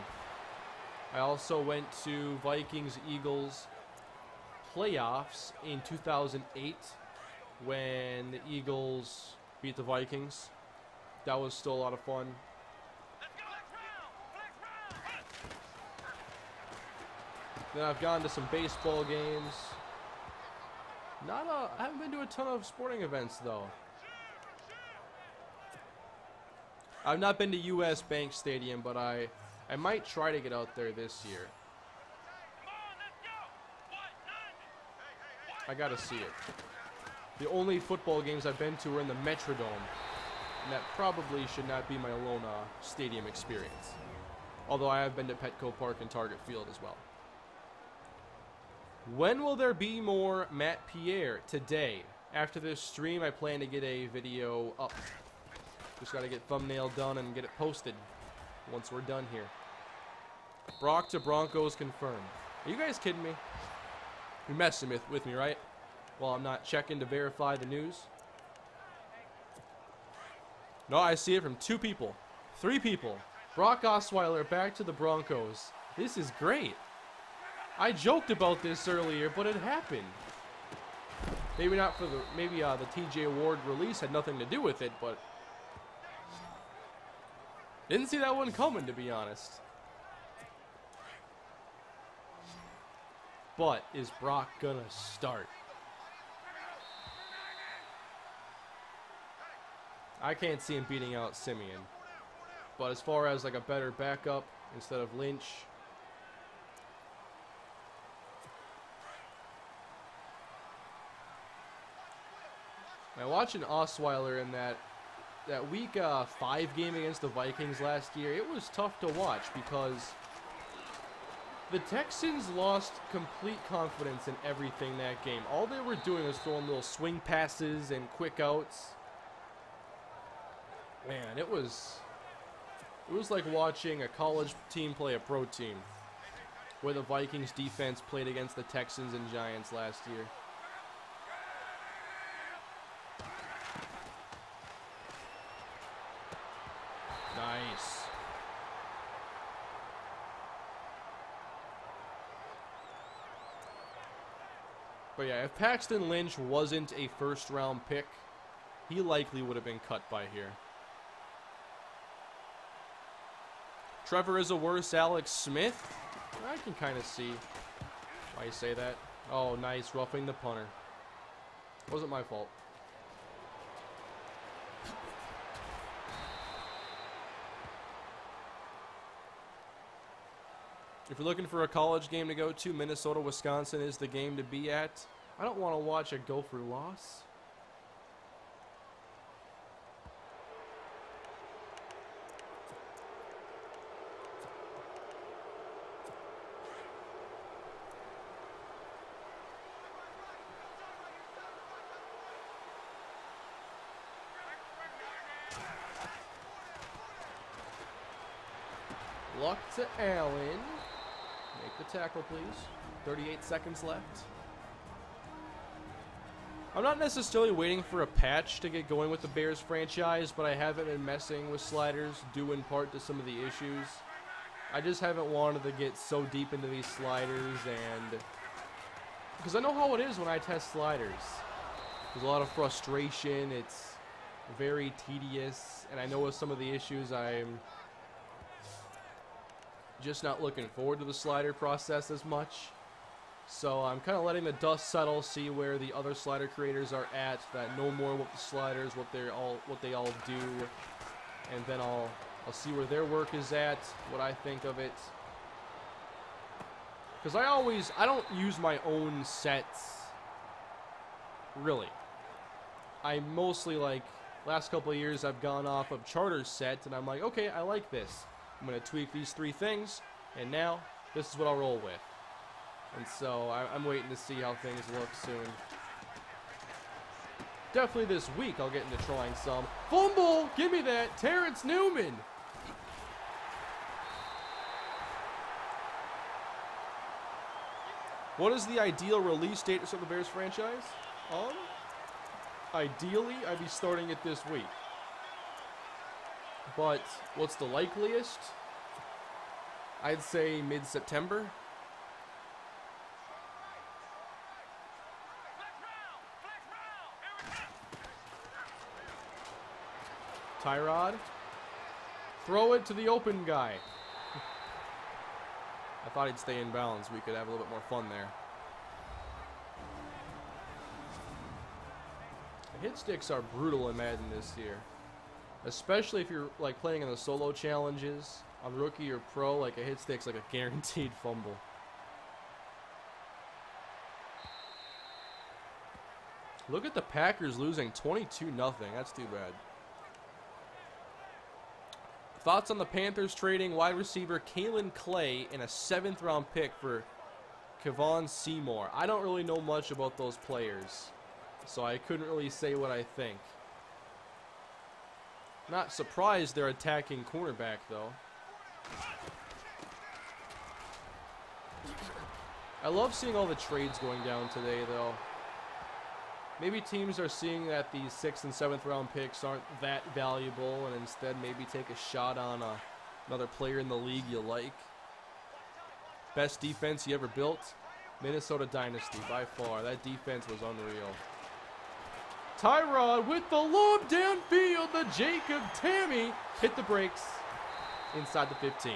Speaker 1: I also went to Vikings-Eagles playoffs in 2008 when the Eagles beat the Vikings. That was still a lot of fun. Then I've gone to some baseball games. I haven't been to a ton of sporting events though. I've not been to US Bank Stadium, but I might try to get out there this year. I gotta see it. The only football games I've been to were in the Metrodome, and that probably should not be my lone stadium experience. Although I have been to Petco Park and Target Field as well. When will there be more Matt Pierre? Today. After this stream, I plan to get a video up. Just got to get thumbnail done and get it posted once we're done here. Brock to Broncos confirmed. Are you guys kidding me? You're messing with me, right? Well, I'm not checking to verify the news. No, I see it from 2 people. 3 people. Brock Osweiler back to the Broncos. This is great. I joked about this earlier, but it happened. Maybe not for the TJ Ward release had nothing to do with it, but didn't see that one coming, to be honest. But is Brock gonna start? I can't see him beating out Simeon. But as far as like a better backup instead of Lynch, now watching Osweiler in that week 5 game against the Vikings last year, it was tough to watch because the Texans lost complete confidence in everything that game. All they were doing was throwing little swing passes and quick outs. Man, it was It was like watching a college team play a pro team, where the Vikings defense played against the Texans and Giants last year. Nice. But yeah, if Paxton Lynch wasn't a first-round pick, he likely would have been cut by here. Trevor is a worse Alex Smith. I can kind of see why you say that. Oh, nice. Roughing the punter. Wasn't my fault. If you're looking for a college game to go to, Minnesota, Wisconsin is the game to be at. I don't want to watch a Gopher loss. Luck to Allen. Make the tackle, please. 38 seconds left. I'm not necessarily waiting for a patch to get going with the Bears franchise, but I haven't been messing with sliders, due in part to some of the issues. I just haven't wanted to get so deep into these sliders, and because I know how it is when I test sliders. There's a lot of frustration. It's very tedious, and I know with some of the issues, I'm just not looking forward to the slider process as much. So I'm kind of letting the dust settle, see where the other slider creators are at that know more about the sliders, what they all do, and then I'll see where their work is at, what I think of it. Because I don't use my own sets, really. I mostly, like, last couple of years I've gone off of Charter's set, and I'm like, okay, I like this. I'm going to tweak these 3 things, and now this is what I'll roll with. And so I'm waiting to see how things look soon. Definitely this week I'll get into trying some. Fumble! Give me that! Terrence Newman! What is the ideal release date of the Bears franchise? Ideally, I'd be starting it this week. But what's the likeliest? I'd say mid-September. Tyrod. Throw it to the open guy. I thought he'd stay in bounds. We could have a little bit more fun there. The hit sticks are brutal in Madden this year. Especially if you're like playing in the solo challenges. On rookie or pro, like a hit stick's like a guaranteed fumble. Look at the Packers losing 22-0. That's too bad. Thoughts on the Panthers trading wide receiver Kalen Clay in a 7th round pick for Kevon Seymour? I don't really know much about those players, so I couldn't really say what I think. Not surprised they're attacking cornerback, though. I love seeing all the trades going down today, though. Maybe teams are seeing that these 6th and 7th round picks aren't that valuable and instead maybe take a shot on another player in the league you like. Best defense you ever built? Minnesota Dynasty, by far. That defense was unreal. Tyrod with the lob downfield. The Jacob Tammy hit the brakes inside the 15.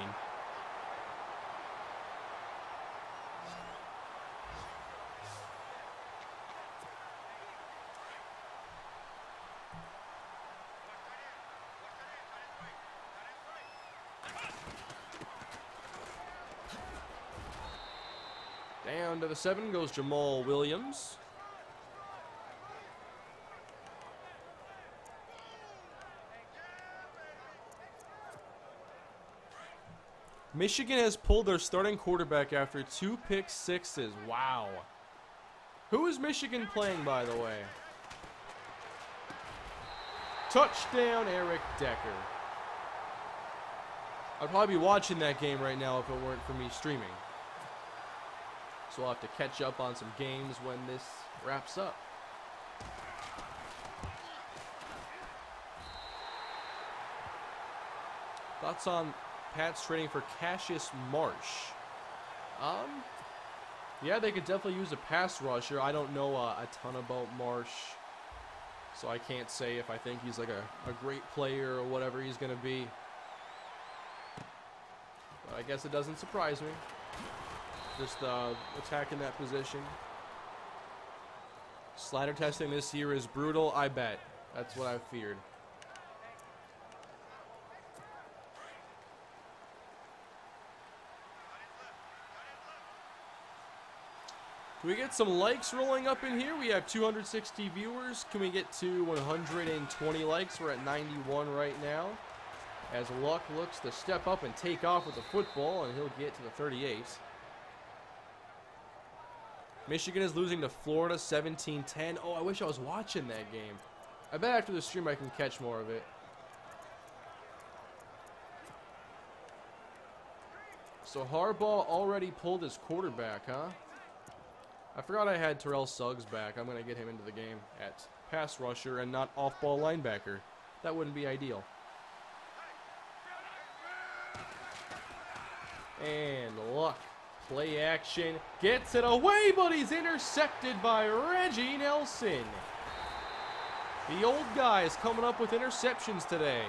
Speaker 1: Down to the 7 goes Jamal Williams. Michigan has pulled their starting quarterback after 2 pick sixes. Wow. Who is Michigan playing, by the way? Touchdown, Eric Decker. I'd probably be watching that game right now if it weren't for me streaming. So I'll have to catch up on some games when this wraps up. Thoughts on Pats trading for Cassius Marsh? Yeah, they could definitely use a pass rusher. I don't know a ton about Marsh, so I can't say if I think he's like a great player or whatever he's going to be. But I guess it doesn't surprise me. Just attacking that position. Slider testing this year is brutal, I bet. That's what I feared. Can we get some likes rolling up in here? We have 260 viewers. Can we get to 120 likes? We're at 91 right now. As Luck looks to step up and take off with the football, and he'll get to the 38. Michigan is losing to Florida 17-10. Oh, I wish I was watching that game. I bet after the stream I can catch more of it. So Harbaugh already pulled his quarterback, huh? I forgot I had Terrell Suggs back. I'm going to get him into the game at pass rusher and not off-ball linebacker. That wouldn't be ideal. And Luck, play action, gets it away, but he's intercepted by Reggie Nelson. The old guy is coming up with interceptions today.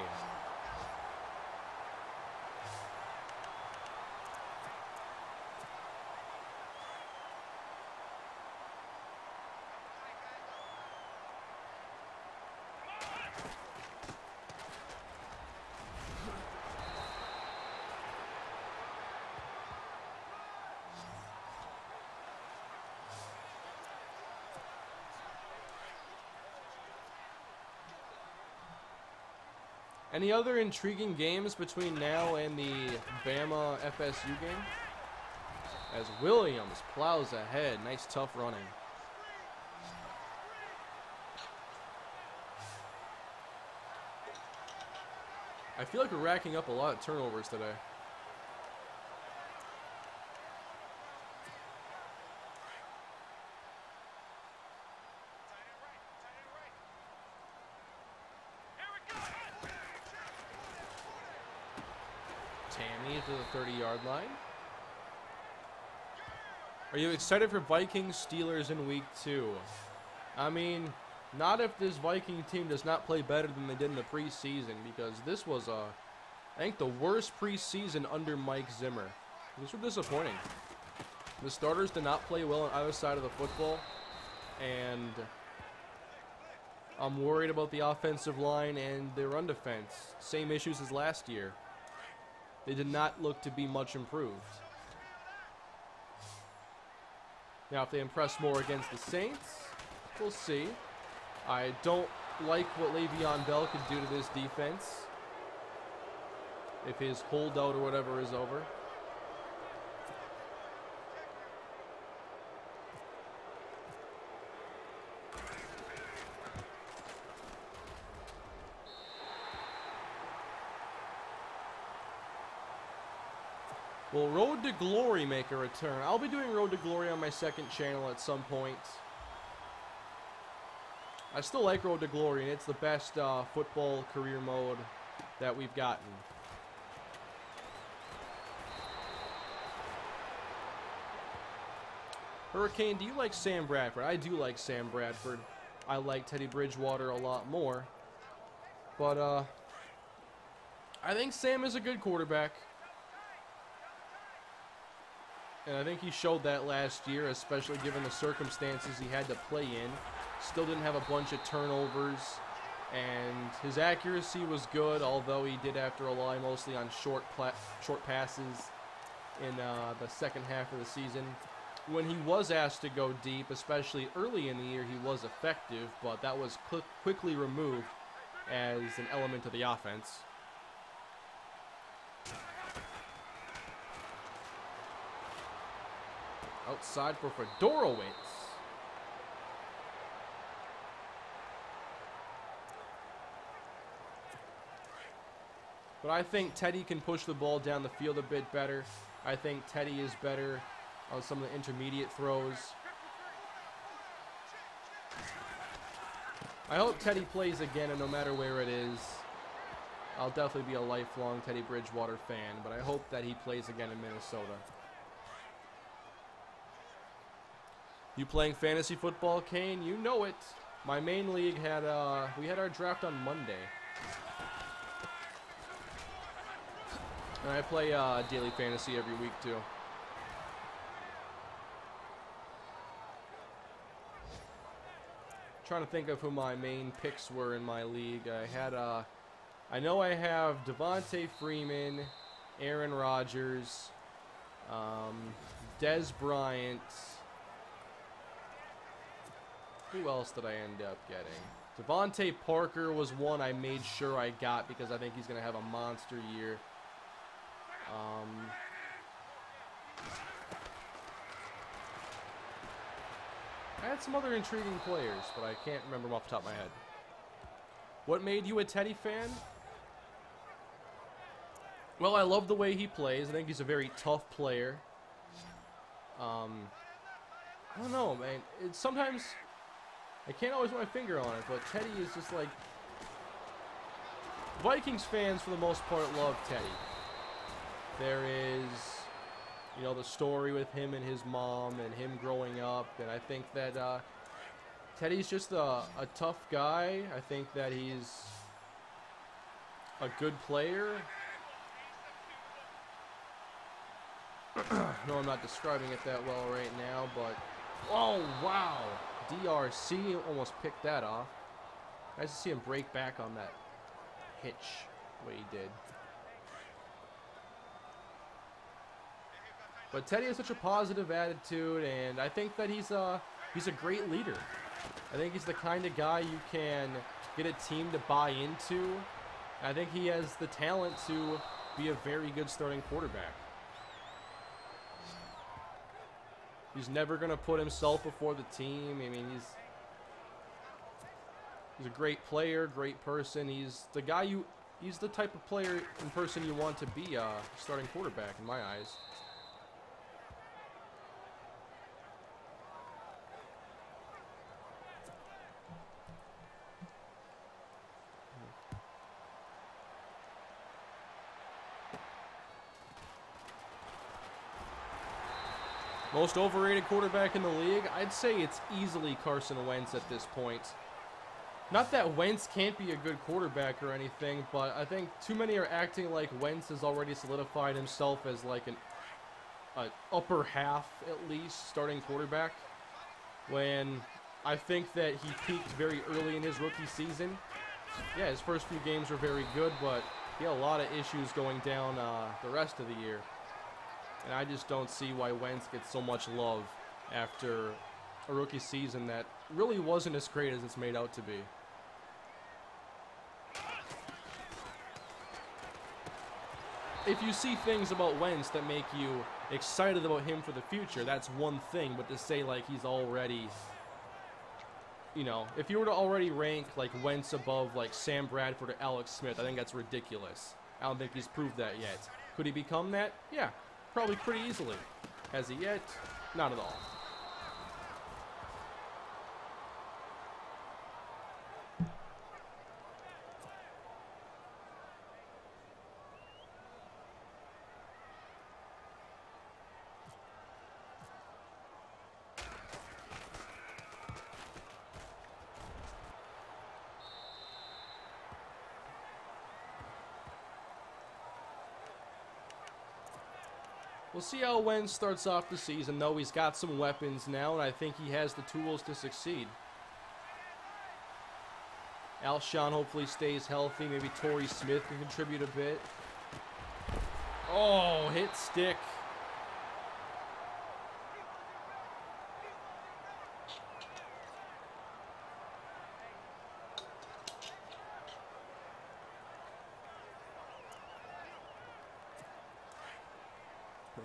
Speaker 1: Any other intriguing games between now and the Bama FSU game? As Williams plows ahead. Nice tough running. I feel like we're racking up a lot of turnovers today. To the 30-yard line. Are you excited for Vikings Steelers in week 2? I mean, not if this Viking team does not play better than they did in the preseason, because this was I think the worst preseason under Mike Zimmer. These were disappointing. The starters did not play well on either side of the football, and I'm worried about the offensive line and their run defense. Same issues as last year. They did not look to be much improved. Now, if they impress more against the Saints, we'll see. I don't like what Le'Veon Bell could do to this defense if his holdout or whatever is over. Will Road to Glory make a return? I'll be doing Road to Glory on my second channel at some point. I still like Road to Glory, and it's the best football career mode that we've gotten. Hurricane, do you like Sam Bradford? I do like Sam Bradford. I like Teddy Bridgewater a lot more. But I think Sam is a good quarterback. And I think he showed that last year, especially given the circumstances he had to play in. Still didn't have a bunch of turnovers. And his accuracy was good, although he did have to rely mostly on short passes in the second half of the season. When he was asked to go deep, especially early in the year, he was effective, but that was quickly removed as an element of the offense. Outside for Fedorowicz. But I think Teddy can push the ball down the field a bit better. I think Teddy is better on some of the intermediate throws. I hope Teddy plays again, and no matter where it is, I'll definitely be a lifelong Teddy Bridgewater fan, but I hope that he plays again in Minnesota. You playing fantasy football, Kane? You know it. My main league had, we had our draft on Monday. And I play daily fantasy every week, too. Trying to think of who my main picks were in my league. I had, I know I have Devontae Freeman, Aaron Rodgers, Des Bryant. Who else did I end up getting? Devontae Parker was one I made sure I got because I think he's going to have a monster year. I had some other intriguing players, but I can't remember them off the top of my head. What made you a Teddy fan? Well, I love the way he plays. I think he's a very tough player. I don't know, man. Sometimes I can't always put my finger on it, but Teddy is just like... Vikings fans, for the most part, love Teddy. There is, you know, the story with him and his mom and him growing up, and I think that Teddy's just a tough guy. I think that he's a good player. No, I'm not describing it that well right now, but... Oh, wow! DRC almost picked that off. Nice to see him break back on that hitch the way he did. But Teddy has such a positive attitude, and I think that he's a great leader. I think he's the kind of guy you can get a team to buy into. I think he has the talent to be a very good starting quarterback. He's never going to put himself before the team. I mean, he's a great player, great person. He's the guy he's the type of player and person you want to be a starting quarterback in my eyes. Most overrated quarterback in the league? I'd say it's easily Carson Wentz at this point. Not that Wentz can't be a good quarterback or anything, but I think too many are acting like Wentz has already solidified himself as like an upper half, at least, starting quarterback. When I think that he peaked very early in his rookie season. Yeah, his first few games were very good, but he had a lot of issues going down the rest of the year. And I just don't see why Wentz gets so much love after a rookie season that really wasn't as great as it's made out to be. If you see things about Wentz that make you excited about him for the future, that's one thing. But to say, like, he's already... You know, if you were to already rank, like, Wentz above, like, Sam Bradford or Alex Smith, I think that's ridiculous. I don't think he's proved that yet. Could he become that? Yeah. Probably pretty easily. Has he yet? Not at all. We'll see how Wentz starts off the season, though. He's got some weapons now, and I think he has the tools to succeed. Alshon hopefully stays healthy. Maybe Torrey Smith can contribute a bit. Oh, hit stick.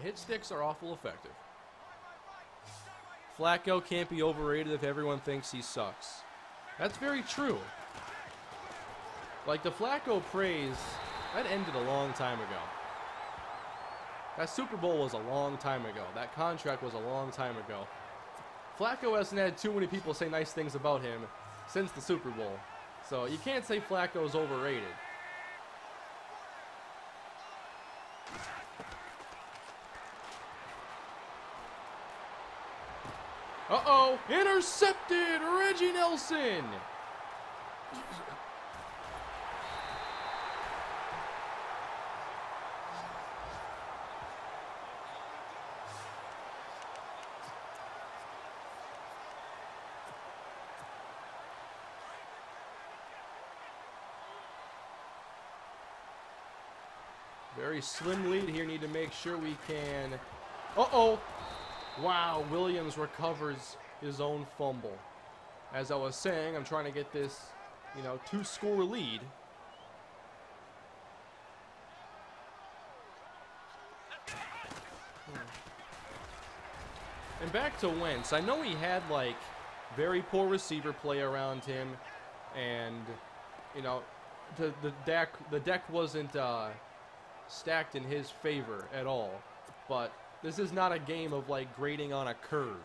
Speaker 1: Hit sticks are awful effective. Flacco can't be overrated if everyone thinks he sucks. That's very true. Like, the Flacco praise That ended a long time ago. That Super Bowl was a long time ago. That contract was a long time ago. Flacco hasn't had too many people say nice things about him since the Super Bowl. So you can't say Flacco's overrated. Uh-oh! Intercepted! Reggie Nelson! Very slim lead here. Need to make sure we can... Uh-oh! Wow, Williams recovers his own fumble. As I was saying, I'm trying to get this, you know, 2-score lead. And back to Wentz. I know he had, like, very poor receiver play around him. And, you know, the deck wasn't stacked in his favor at all. But this is not a game of, like, grading on a curve.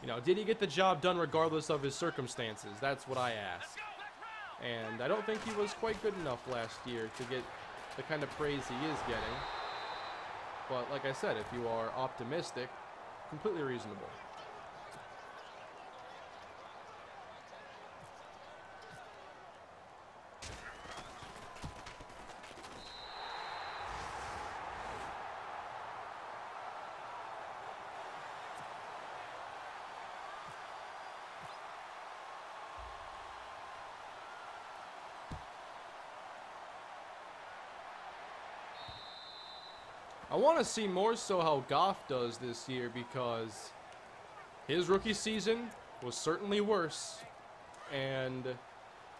Speaker 1: You know, did he get the job done regardless of his circumstances? That's what I ask. And I don't think he was quite good enough last year to get the kind of praise he is getting. But like I said, if you are optimistic, completely reasonable. I want to see more so how Goff does this year because his rookie season was certainly worse. And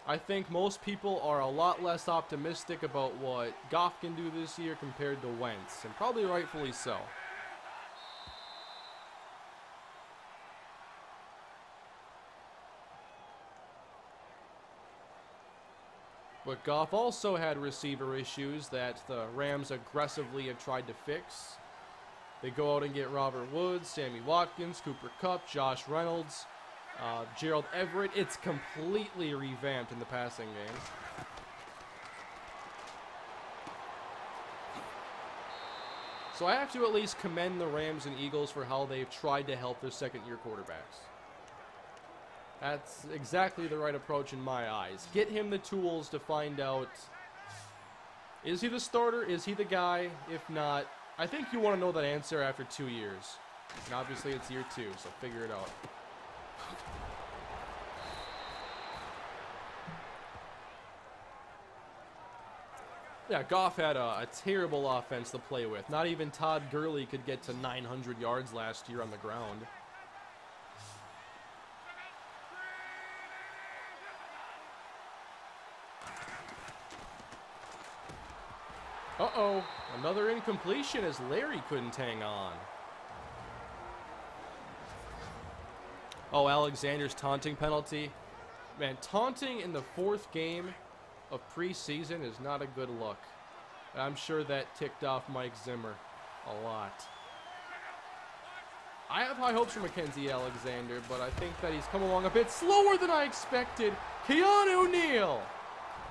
Speaker 1: I think most people are a lot less optimistic about what Goff can do this year compared to Wentz. And probably rightfully so. But Goff also had receiver issues that the Rams aggressively have tried to fix. They go out and get Robert Woods, Sammy Watkins, Cooper Kupp, Josh Reynolds, Gerald Everett. It's completely revamped in the passing game. So I have to at least commend the Rams and Eagles for how they've tried to help their second-year quarterbacks. That's exactly the right approach in my eyes. Get him the tools to find out, is he the starter? Is he the guy? If not, I think you want to know that answer after 2 years. And obviously it's year 2, so figure it out. Yeah, Goff had a terrible offense to play with. Not even Todd Gurley could get to 900 yards last year on the ground. Uh-oh, another incompletion as Larry couldn't hang on. Oh, Alexander's taunting penalty. Man, taunting in the 4th game of preseason is not a good look. I'm sure that ticked off Mike Zimmer a lot. I have high hopes for Mackenzie Alexander, but I think that he's come along a bit slower than I expected. Keanu Neal!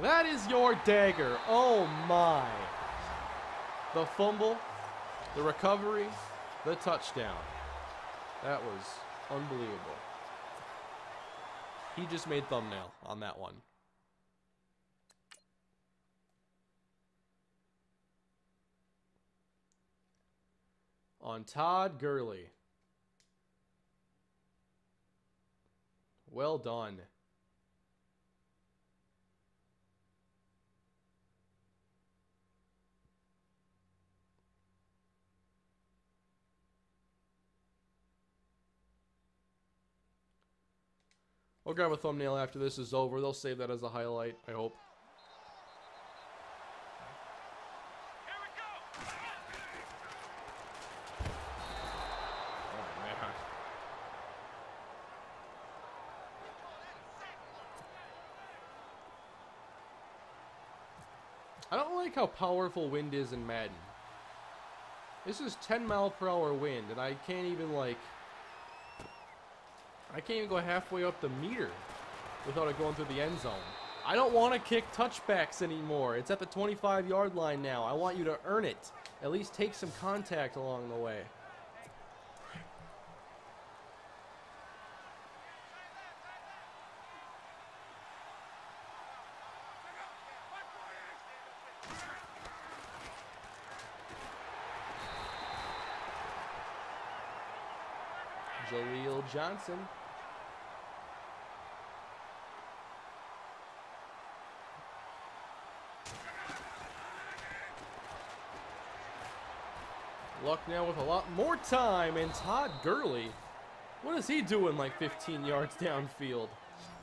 Speaker 1: That is your dagger. Oh my. The fumble, the recovery, the touchdown. That was unbelievable. He just made thumbnail on that one. On Todd Gurley. Well done. I'll grab a thumbnail after this is over. They'll save that as a highlight, I hope. Oh, man. I don't like how powerful wind is in Madden. This is 10-mile-per-hour wind, and I can't even, like... I can't even go halfway up the meter without it going through the end zone. I don't want to kick touchbacks anymore. It's at the 25-yard line now. I want you to earn it. At least take some contact along the way. Jaleel Johnson. Luck now with a lot more time, and Todd Gurley. What is he doing like 15 yards downfield?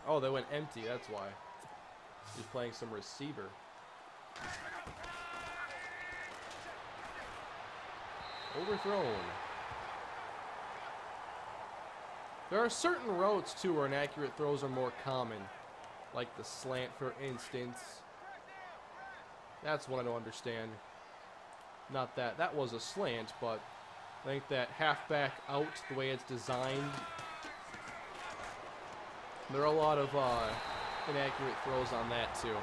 Speaker 1: Oh, they went empty, that's why. He's playing some receiver. Overthrown. There are certain routes, too, where inaccurate throws are more common. Like the slant, for instance. That's what I don't understand. Not that. That was a slant, but I think that halfback out, the way it's designed. There are a lot of inaccurate throws on that, too.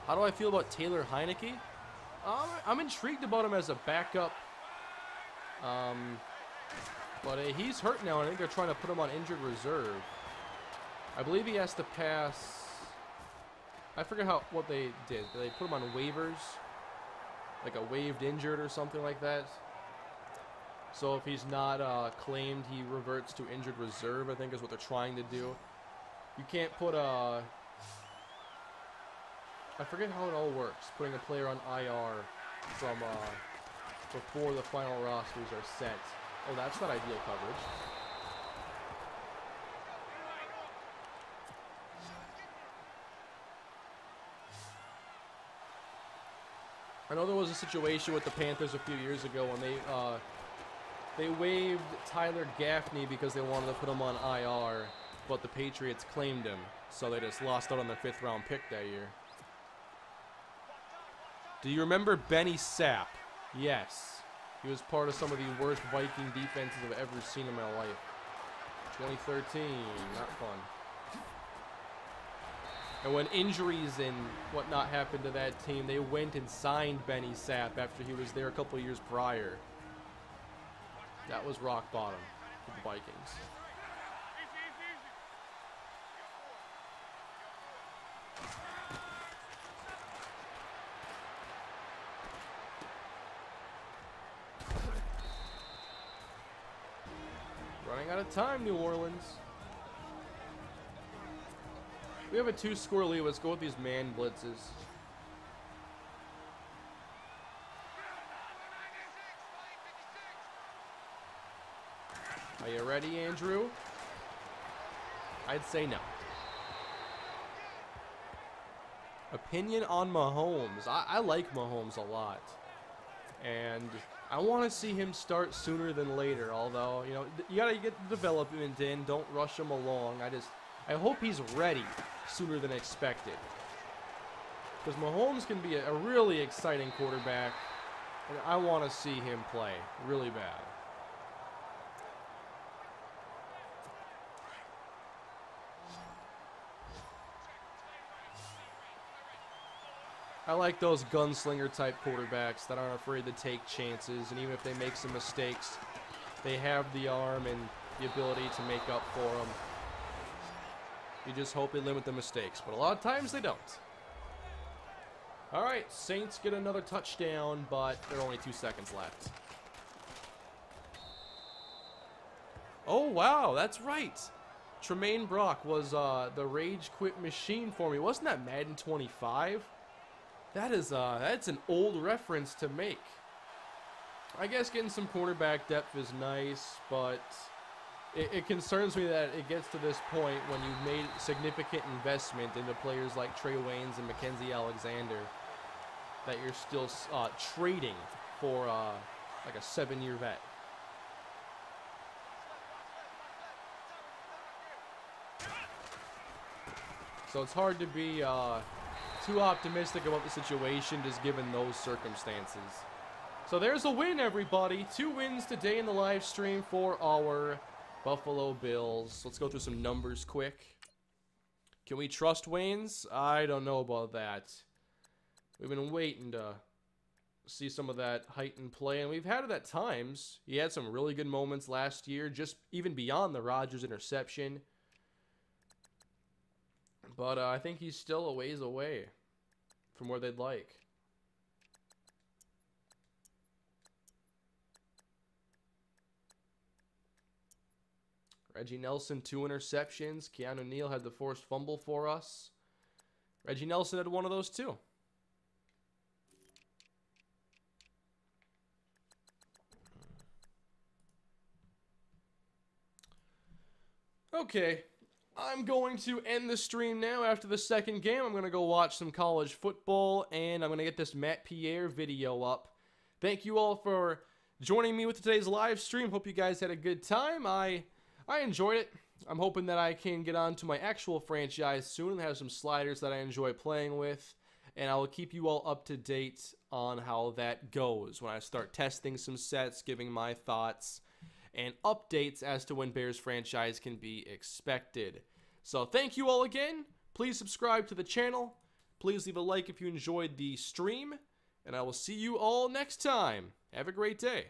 Speaker 1: How do I feel about Taylor Heineke? I'm intrigued about him as a backup. But he's hurt now, and I think they're trying to put him on injured reserve. I believe he has to pass. I forget what they did. Did they put him on waivers? Like a waived injured or something like that? So if he's not claimed, he reverts to injured reserve, I think is what they're trying to do. You can't put a... I forget how it all works, putting a player on IR from before the final rosters are set. Oh, that's not ideal coverage. I know there was a situation with the Panthers a few years ago when they waived Tyler Gaffney because they wanted to put him on IR, but the Patriots claimed him, so they just lost out on their 5th-round pick that year. Do you remember Benny Sapp? Yes. He was part of some of the worst Viking defenses I've ever seen in my life. 2013, not fun. And when injuries and whatnot happened to that team, they went and signed Benny Sapp after he was there a couple years prior. That was rock bottom for the Vikings. Running out of time, New Orleans. We have a 2-score lead. Let's go with these man blitzes. Are you ready, Andrew? I'd say no. Opinion on Mahomes. I like Mahomes a lot. And I want to see him start sooner than later. Although, you know, you got to get the development in. Don't rush him along. I hope he's ready sooner than expected. Because Mahomes can be a really exciting quarterback. And I want to see him play really bad. I like those gunslinger type quarterbacks that aren't afraid to take chances, and even if they make some mistakes, they have the arm and the ability to make up for them. You just hope they limit the mistakes, but a lot of times they don't. All right, Saints get another touchdown, but there are only 2 seconds left. Oh, wow, that's right. Tremaine Brock was the rage quit machine for me. Wasn't that Madden 25? That's an old reference to make. I guess getting some quarterback depth is nice, but it concerns me that it gets to this point when you've made significant investment into players like Trey Waynes and Mackenzie Alexander that you're still trading for like a 7-year vet. So it's hard to be too optimistic about the situation just given those circumstances. So there's a win, everybody. 2 wins today in the live stream for our Buffalo Bills. Let's go through some numbers quick. Can we trust Waynes? I don't know about that. We've been waiting to see some of that heightened play, and we've had it at times. He had some really good moments last year, just even beyond the Rodgers interception. But I think he's still a ways away from where they'd like. Reggie Nelson, 2 interceptions. Keanu Neal had the forced fumble for us. Reggie Nelson had one of those too. Okay, I'm going to end the stream now after the second game. I'm going to go watch some college football, and I'm going to get this Matt Pierre video up. Thank you all for joining me with today's live stream. Hope you guys had a good time. I enjoyed it. I'm hoping that I can get on to my actual franchise soon and have some sliders that I enjoy playing with. And I will keep you all up to date on how that goes when I start testing some sets, giving my thoughts, and updates as to when Bears franchise can be expected. So thank you all again. Please subscribe to the channel. Please leave a like if you enjoyed the stream. And I will see you all next time. Have a great day.